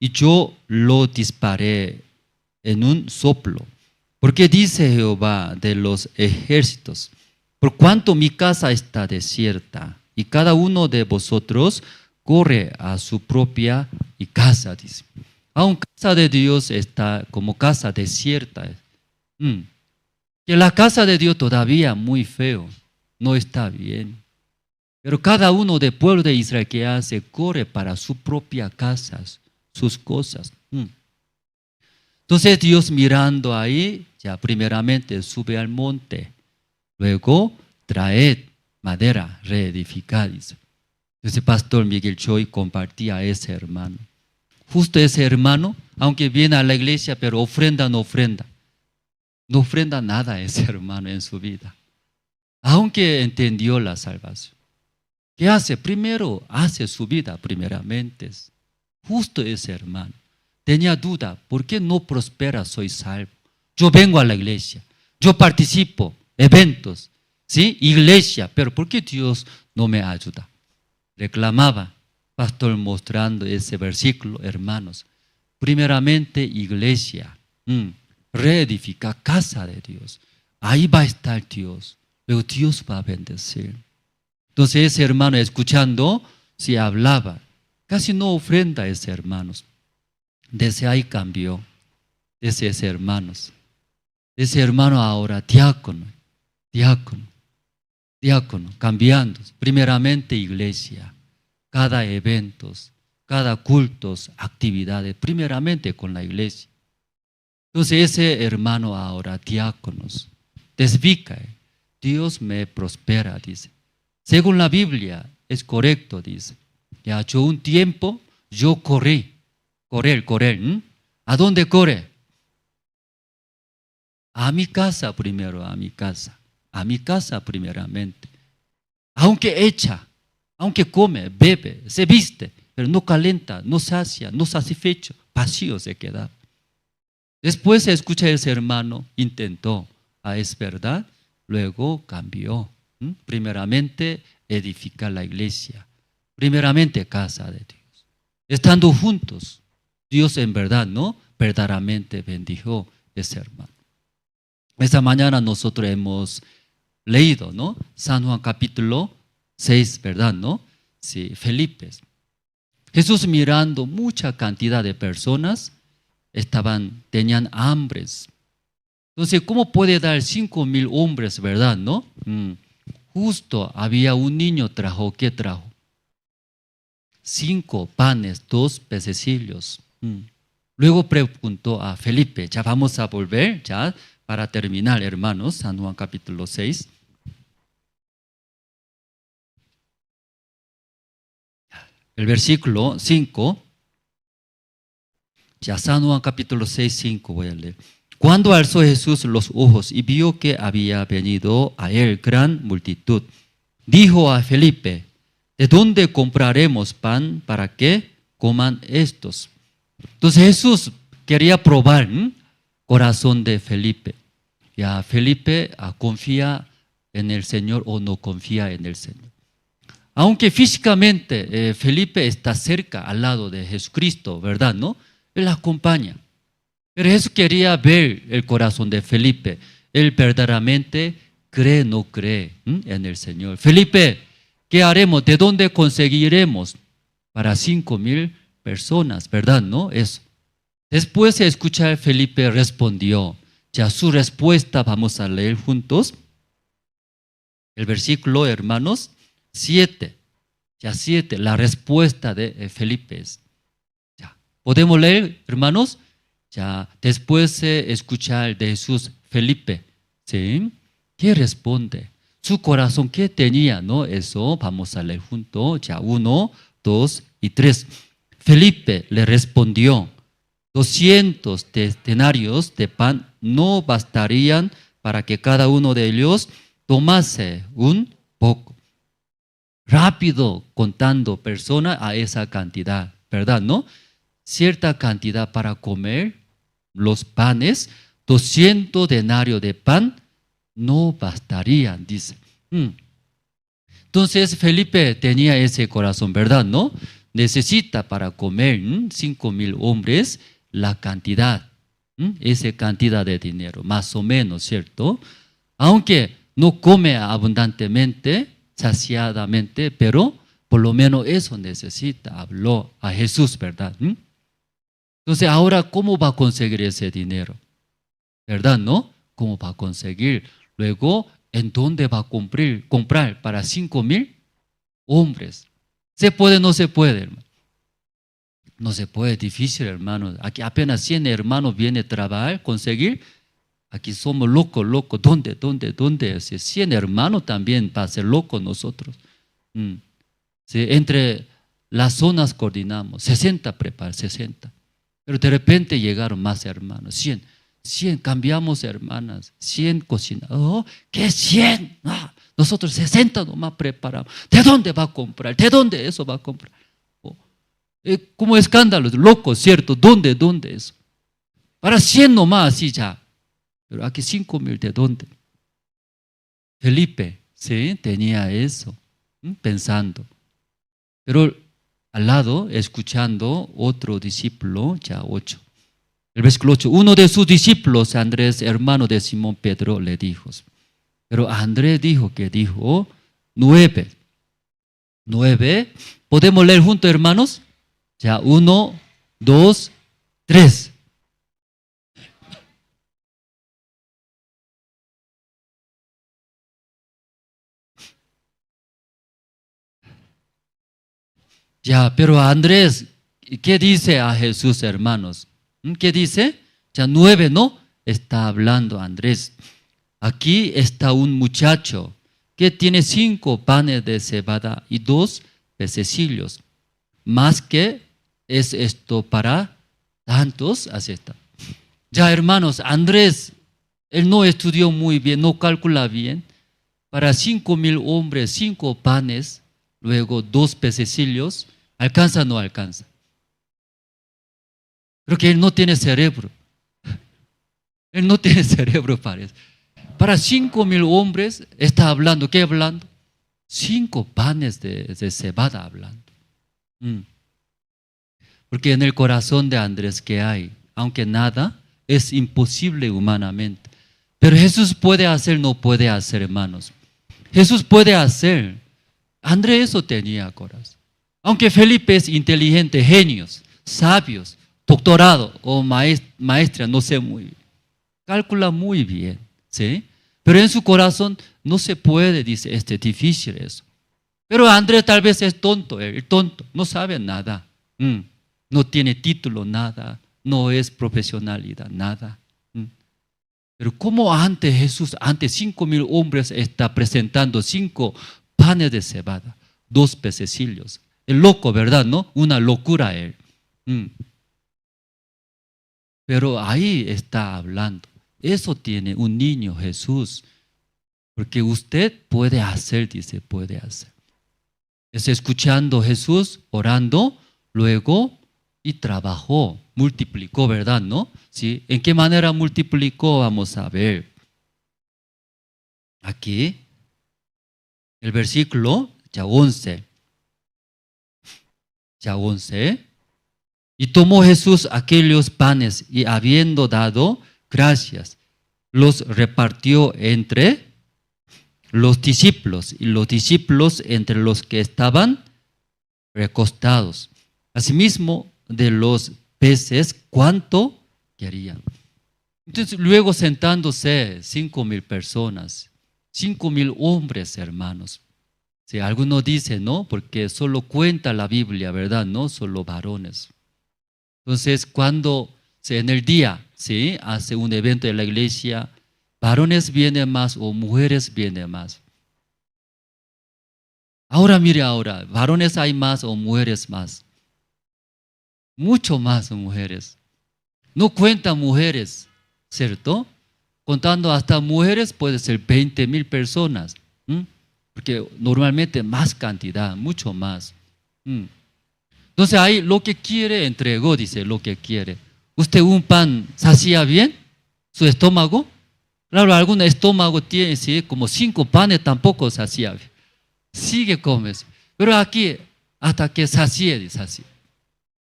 Y yo lo disparé en un soplo. Porque dice Jehová de los ejércitos, por cuanto mi casa está desierta y cada uno de vosotros corre a su propia casa, dice. Aún casa de Dios está como casa desierta. Que la casa de Dios todavía muy feo, no está bien. Pero cada uno del pueblo de Israel que hace, corre para su propia casa, sus cosas. Entonces Dios mirando ahí, ya primeramente sube al monte. Luego, traed madera, reedificad. Entonces, Pastor Miguel Choi compartía a ese hermano. Justo ese hermano, aunque viene a la iglesia, pero ofrenda, no ofrenda. No ofrenda nada ese hermano en su vida. Aunque entendió la salvación. ¿Qué hace? Primero, hace su vida primeramente. Justo ese hermano. Tenía duda, ¿por qué no prospera? Soy salvo. Yo vengo a la iglesia. Yo participo. Eventos, ¿sí? Iglesia, pero ¿por qué Dios no me ayuda? Reclamaba, pastor mostrando ese versículo, hermanos. Primeramente, iglesia, reedifica casa de Dios. Ahí va a estar Dios, luego Dios va a bendecir. Entonces ese hermano escuchando, si hablaba, casi no ofrenda a ese hermanos. Desde ahí cambió, desde ese hermanos. Ese hermano ahora diácono, cambiando. Primeramente iglesia, cada eventos, cada cultos, actividades, primeramente con la iglesia. Entonces ese hermano ahora, diáconos, testifica, Dios me prospera, dice. Según la Biblia, es correcto, dice. Ya yo un tiempo, yo correr. ¿A dónde corre? A mi casa primero, a mi casa primeramente. Aunque echa, aunque come, bebe, se viste, pero no calenta, no sacia, no satisfecho, vacío se queda. Después escucha ese hermano, intentó, es verdad, luego cambió. Primeramente edificar la iglesia, primeramente casa de Dios. Estando juntos, Dios en verdad, ¿no? Verdaderamente bendijo ese hermano. Esta mañana nosotros hemos leído, ¿no? San Juan capítulo 6, ¿verdad? ¿No? Sí, Felipe. Jesús mirando mucha cantidad de personas, tenían hambres. Entonces, ¿cómo puede dar 5,000 hombres, verdad? ¿No? Justo había un niño ¿qué trajo? 5 panes, 2 pececillos. Luego preguntó a Felipe, ya vamos a volver, ya, para terminar, hermanos, San Juan capítulo 6. El versículo 5, ya San Juan capítulo 6, 5 voy a leer. Cuando alzó Jesús los ojos y vio que había venido a él gran multitud, dijo a Felipe, ¿de dónde compraremos pan para que coman estos? Entonces Jesús quería probar corazón de Felipe. Ya Felipe confía en el Señor o no confía en el Señor. Aunque físicamente Felipe está cerca, al lado de Jesucristo, ¿verdad? ¿No? Él acompaña. Pero Jesús quería ver el corazón de Felipe. Él verdaderamente cree, no cree en el Señor. Felipe, ¿qué haremos? ¿De dónde conseguiremos para 5,000 personas? ¿Verdad? ¿No? Eso. Después de escuchar, Felipe respondió. Ya su respuesta vamos a leer juntos. El versículo, hermanos, 7. Ya 7, la respuesta de Felipe es. Ya. ¿Podemos leer, hermanos? Ya, después de escuchar de Jesús, Felipe, ¿sí? ¿Qué responde? Su corazón, ¿qué tenía? ¿No? Eso vamos a leer juntos. Ya, 1, 2 y 3. Felipe le respondió, 200 denarios de pan no bastarían para que cada uno de ellos tomase un poco. Rápido contando persona a esa cantidad, ¿verdad? ¿No? Cierta cantidad para comer los panes, 200 denarios de pan no bastarían, dice. Entonces Felipe tenía ese corazón, ¿verdad? ¿No? Necesita para comer 5,000 hombres la cantidad, esa cantidad de dinero, más o menos, ¿cierto? Aunque no come abundantemente, saciadamente, pero por lo menos eso necesita. Habló a Jesús, ¿verdad? Entonces, ahora, ¿cómo va a conseguir ese dinero? ¿Verdad, no? ¿Cómo va a conseguir? Luego, ¿en dónde va a comprar para 5,000 hombres? ¿Se puede o no se puede, hermano? No se puede, difícil, hermano. Aquí apenas 100 hermanos vienen a trabajar, conseguir. Aquí somos locos. ¿Dónde? Si 100 hermanos también va a ser locos nosotros. Sí, entre las zonas coordinamos, 60 preparar, 60. Pero de repente llegaron más hermanos, 100 cambiamos hermanas, 100 cocinas. Oh, ¿qué 100? Nosotros 60 nomás preparamos. ¿De dónde va a comprar? ¿De dónde eso va a comprar? Como escándalo, loco, ¿cierto? ¿Dónde eso? Para 100 nomás, así ya. Pero aquí 5,000, ¿de dónde? Felipe, sí, tenía eso, pensando. Pero al lado, escuchando otro discípulo, ya 8. El versículo 8, uno de sus discípulos, Andrés, hermano de Simón Pedro, le dijo. Pero Andrés dijo, 9. 9. ¿Podemos leer juntos, hermanos? Ya, 1, 2, 3. Ya, pero Andrés, ¿qué dice a Jesús, hermanos? ¿Qué dice? Ya 9, ¿no? Está hablando Andrés. Aquí está un muchacho que tiene 5 panes de cebada y 2 pececillos. Más que es esto para tantos, así está. Ya, hermanos, Andrés, él no estudió muy bien, no calcula bien. Para 5,000 hombres, 5 panes, luego 2 pececillos, ¿alcanza o no alcanza? Creo que él no tiene cerebro. Él no tiene cerebro para eso. Para 5,000 hombres está hablando, ¿qué hablando? 5 panes de cebada hablando. Porque en el corazón de Andrés que hay, aunque nada, es imposible humanamente. Pero Jesús puede hacer, no puede hacer, hermanos. Jesús puede hacer. Andrés eso tenía corazón. Aunque Felipe es inteligente, genios, sabios, doctorado o maestra, no sé muy bien. Calcula muy bien, ¿sí? Pero en su corazón no se puede, dice, es difícil eso. Pero Andrés tal vez es tonto, no sabe nada. No tiene título, nada. No es profesionalidad, nada. Pero como ante Jesús, ante 5,000 hombres está presentando 5 panes de cebada, 2 pececillos. El loco, ¿verdad? ¿No? Una locura él. Pero ahí está hablando. Eso tiene un niño, Jesús. Porque usted puede hacer, dice, puede hacer. Es escuchando Jesús, orando, luego y trabajó, multiplicó, ¿verdad? ¿No? ¿Sí? ¿En qué manera multiplicó? Vamos a ver. Aquí, el versículo Ya 11. Ya 11. Y tomó Jesús aquellos panes y habiendo dado gracias, los repartió entre los discípulos y los discípulos entre los que estaban recostados. Asimismo, de los peces, ¿cuánto querían? Entonces, luego sentándose 5,000 personas, 5,000 hombres, hermanos. Si alguno dice, no, porque solo cuenta la Biblia, ¿verdad? No solo varones. Entonces, cuando en el día, ¿sí?, hace un evento de la iglesia, varones vienen más o mujeres vienen más. Ahora mire ahora, varones hay más o mujeres más. Mucho más mujeres. No cuentan mujeres, ¿cierto? Contando hasta mujeres puede ser 20,000 personas. Porque normalmente más cantidad, mucho más. Entonces ahí lo que quiere entregó, dice, lo que quiere. ¿Usted un pan sacía bien su estómago? Claro, algún estómago tiene, ¿sí?, como 5 panes tampoco sacía bien. Sigue comes. Pero aquí, hasta que sacie, dice así.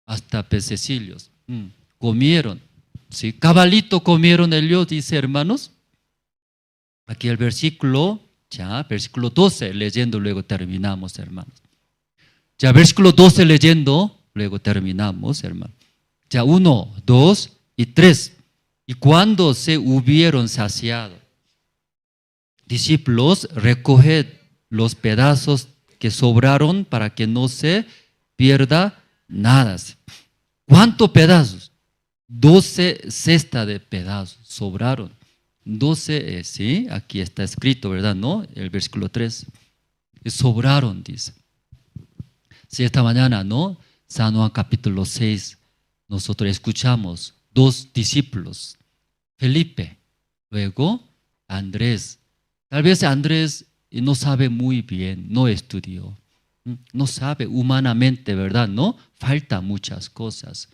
Hasta pececillos. Comieron. ¿Sí? Cabalito comieron ellos, dice, hermanos. Aquí el versículo, ya, versículo 12, leyendo, luego terminamos, hermanos. Ya, versículo 12 leyendo, luego terminamos, hermanos. Ya, 1, 2 y 3. Y cuando se hubieron saciado, discípulos, recoged los pedazos que sobraron para que no se pierda nada. ¿Cuántos pedazos? 12 cestas de pedazos sobraron. 12, sí, aquí está escrito, ¿verdad? ¿No? El versículo 3. Sobraron, dice. Si esta mañana, ¿no? San Juan capítulo 6, nosotros escuchamos 2 discípulos, Felipe, luego Andrés. Tal vez Andrés no sabe muy bien, no estudió, no sabe humanamente, ¿verdad? No, falta muchas cosas,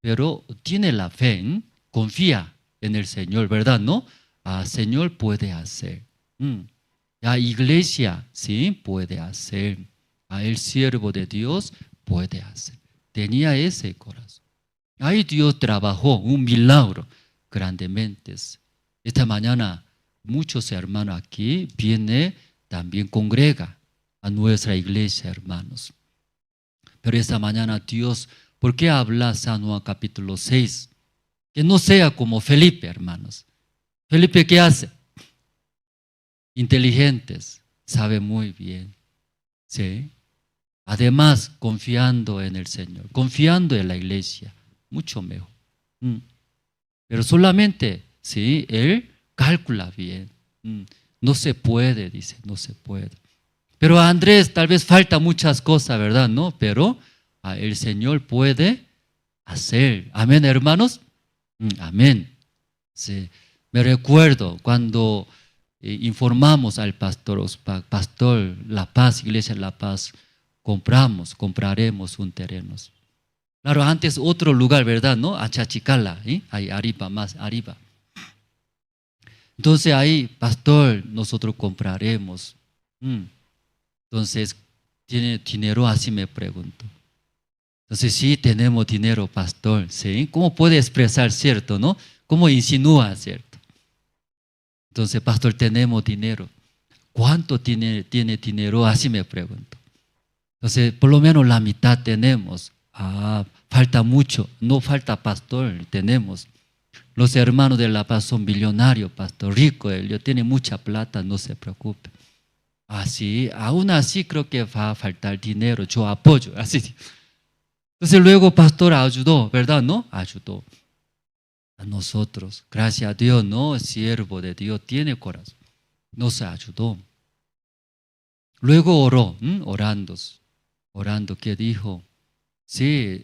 pero tiene la fe, confía en el Señor, ¿verdad? No, Señor puede hacer. La iglesia, sí, puede hacer. El siervo de Dios puede hacer. Tenía ese corazón. Ahí Dios trabajó un milagro grandemente. Esta mañana muchos hermanos aquí vienen, también congrega a nuestra iglesia, hermanos. Pero esta mañana Dios, ¿por qué habla San Juan capítulo 6? Que no sea como Felipe, hermanos. Felipe, ¿qué hace? Inteligentes, sabe muy bien. ¿Sí? Además, confiando en el Señor, confiando en la iglesia, mucho mejor. Pero solamente, ¿sí?, él calcula bien. No se puede, dice, no se puede. Pero a Andrés tal vez falta muchas cosas, ¿verdad? No, pero el Señor puede hacer. Amén, hermanos. Amén. Sí. Me recuerdo cuando informamos al pastor La Paz, Iglesia La Paz, compraremos un terreno. Claro, antes otro lugar, ¿verdad? ¿No? Achachicala, ahí arriba, más arriba. Entonces ahí, pastor, nosotros compraremos. Entonces, ¿tiene dinero? Así me pregunto. Entonces, sí, tenemos dinero, pastor. ¿Sí? ¿Cómo puede expresar, cierto, no? ¿Cómo insinúa, cierto? Entonces, pastor, tenemos dinero. ¿Cuánto tiene dinero? Así me pregunto. Entonces, por lo menos la mitad tenemos. Falta mucho. No falta, pastor, tenemos. Los hermanos de La Paz son millonarios, pastor, rico, ellos tienen mucha plata, no se preocupe. Así, aún así creo que va a faltar dinero, yo apoyo, así. Entonces luego pastor ayudó, ¿verdad? ¿No? Ayudó a nosotros. Gracias a Dios, ¿no? El siervo de Dios tiene corazón. Nos ayudó. Luego oró, orando, ¿qué dijo? Sí,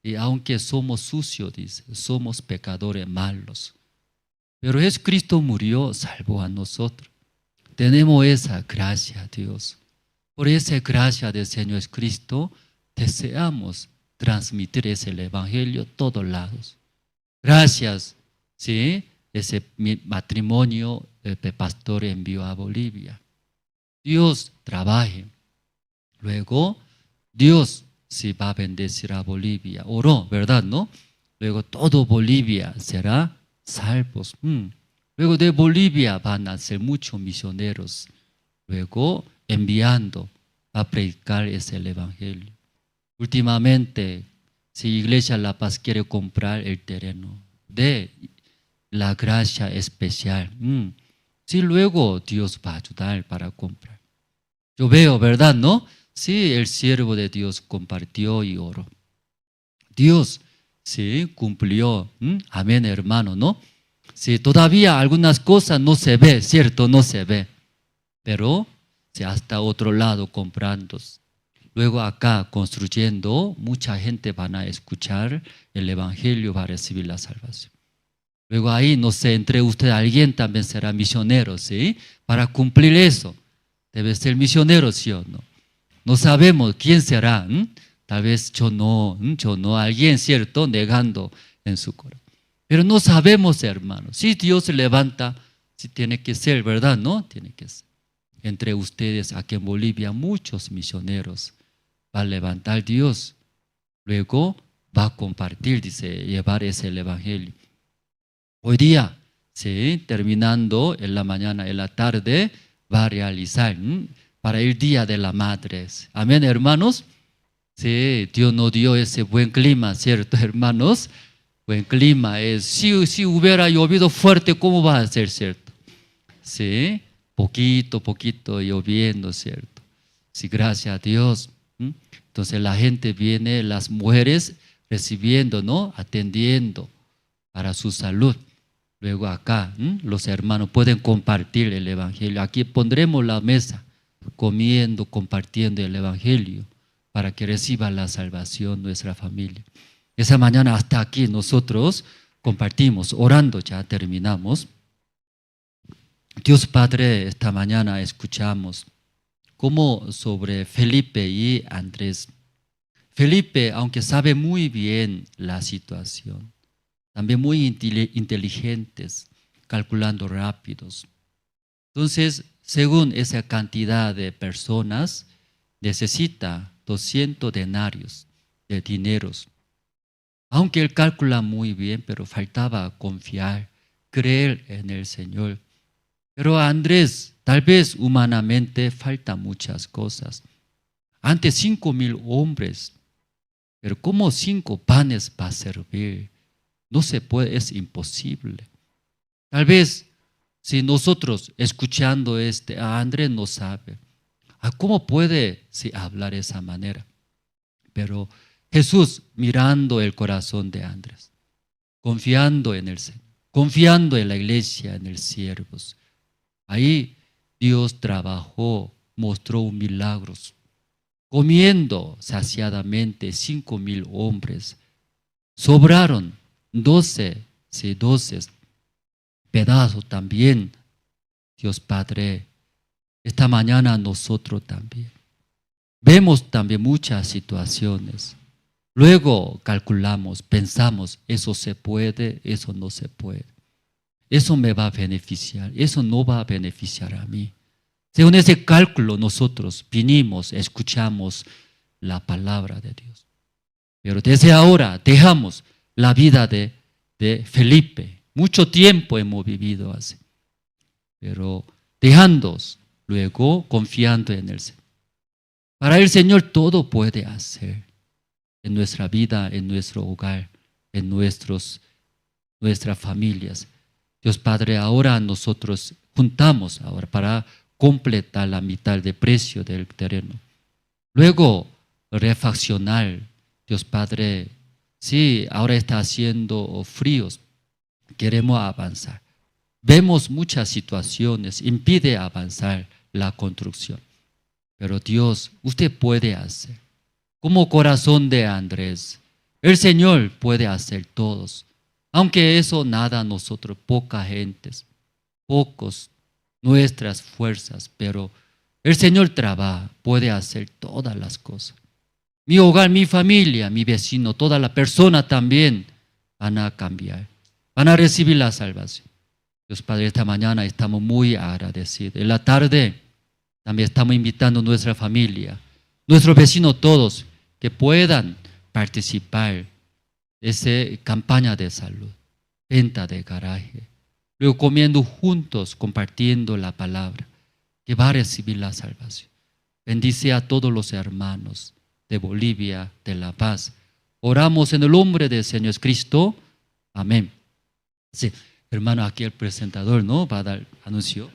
y aunque somos sucios, dice, somos pecadores malos. Pero Jesucristo murió, salvó a nosotros. Tenemos esa gracia, Dios. Por esa gracia del Señor Jesucristo, deseamos transmitir ese evangelio a todos lados. Gracias, ¿sí? Ese matrimonio el pastor envió a Bolivia. Dios trabaje. Luego, Dios sí va a bendecir a Bolivia. Oró, ¿verdad? ¿No? Luego todo Bolivia será salvos. Luego de Bolivia van a ser muchos misioneros. Luego enviando a predicar ese evangelio. Últimamente, si Iglesia La Paz quiere comprar el terreno de la gracia especial, sí, luego Dios va a ayudar para comprar. Yo veo, ¿verdad? ¿No? Sí, el siervo de Dios compartió y oró. Dios, sí, cumplió. Amén, hermano, ¿no? Sí, todavía algunas cosas no se ve, ¿cierto? No se ve. Pero sí, hasta otro lado comprando. Luego acá construyendo, mucha gente van a escuchar el evangelio, va a recibir la salvación. Luego ahí, no sé, entre ustedes alguien también será misionero, ¿sí? Para cumplir eso, debe ser misionero, ¿sí o no? No sabemos quién será. Tal vez yo no, alguien, ¿cierto? Negando en su corazón. Pero no sabemos, hermanos. Si Dios levanta, si tiene que ser, ¿verdad? No, tiene que ser. Entre ustedes, aquí en Bolivia, muchos misioneros va a levantar Dios. Luego va a compartir, dice, llevar ese evangelio. Hoy día, sí, terminando en la mañana, en la tarde, va a realizar para el Día de las Madres. Amén, hermanos. Sí, Dios nos dio ese buen clima, ¿cierto, hermanos? Buen clima es, si hubiera llovido fuerte, ¿cómo va a ser, cierto? Sí, poquito lloviendo, ¿cierto? Sí, gracias a Dios. Entonces la gente viene, las mujeres recibiendo, ¿no? Atendiendo para su salud. Luego acá, los hermanos pueden compartir el evangelio. Aquí pondremos la mesa, comiendo, compartiendo el evangelio, para que reciba la salvación nuestra familia. Esa mañana hasta aquí nosotros compartimos, orando, ya terminamos. Dios Padre, esta mañana escuchamos como sobre Felipe y Andrés. Felipe, aunque sabe muy bien la situación, también muy inteligentes, calculando rápidos. Entonces, según esa cantidad de personas, necesita 200 denarios de dineros. Aunque él calcula muy bien, pero faltaba confiar, creer en el Señor. Pero a Andrés, tal vez humanamente faltan muchas cosas. Ante 5,000 hombres, pero ¿cómo 5 panes va a servir? No se puede, es imposible. Tal vez si nosotros escuchando a Andrés no sabe, ¿cómo puede hablar de esa manera? Pero Jesús mirando el corazón de Andrés, confiando en el Señor, confiando en la iglesia, en el siervos. Ahí Dios trabajó, mostró milagros, comiendo saciadamente 5,000 hombres. Sobraron 12 pedazos también. Dios Padre, esta mañana nosotros también vemos también muchas situaciones. Luego calculamos, pensamos, eso se puede, eso no se puede. Eso me va a beneficiar, eso no va a beneficiar a mí. Según ese cálculo nosotros vinimos, escuchamos la palabra de Dios. Pero desde ahora dejamos la vida de Felipe. Mucho tiempo hemos vivido así. Pero dejándonos, luego confiando en el Señor. Para el Señor todo puede hacer en nuestra vida, en nuestro hogar, en nuestras familias. Dios Padre, ahora nosotros juntamos ahora para completar la mitad de precio del terreno. Luego refaccionar. Dios Padre, sí, ahora está haciendo fríos, queremos avanzar. Vemos muchas situaciones, impide avanzar la construcción. Pero Dios, usted puede hacer. Como corazón de Andrés, el Señor puede hacer todos. Aunque eso nada nosotros, poca gentes, pocos, nuestras fuerzas, pero el Señor trabaja, puede hacer todas las cosas. Mi hogar, mi familia, mi vecino, toda la persona también van a cambiar, van a recibir la salvación. Dios Padre, esta mañana estamos muy agradecidos. En la tarde también estamos invitando a nuestra familia nuestros vecinos todos, que puedan participar de esa campaña de salud, venta de garaje, luego comiendo juntos, compartiendo la palabra, que va a recibir la salvación. Bendice a todos los hermanos de Bolivia, de La Paz. Oramos en el nombre del Señor Jesucristo. Amén. Sí, hermano, aquí el presentador, ¿no? Va a dar anuncio.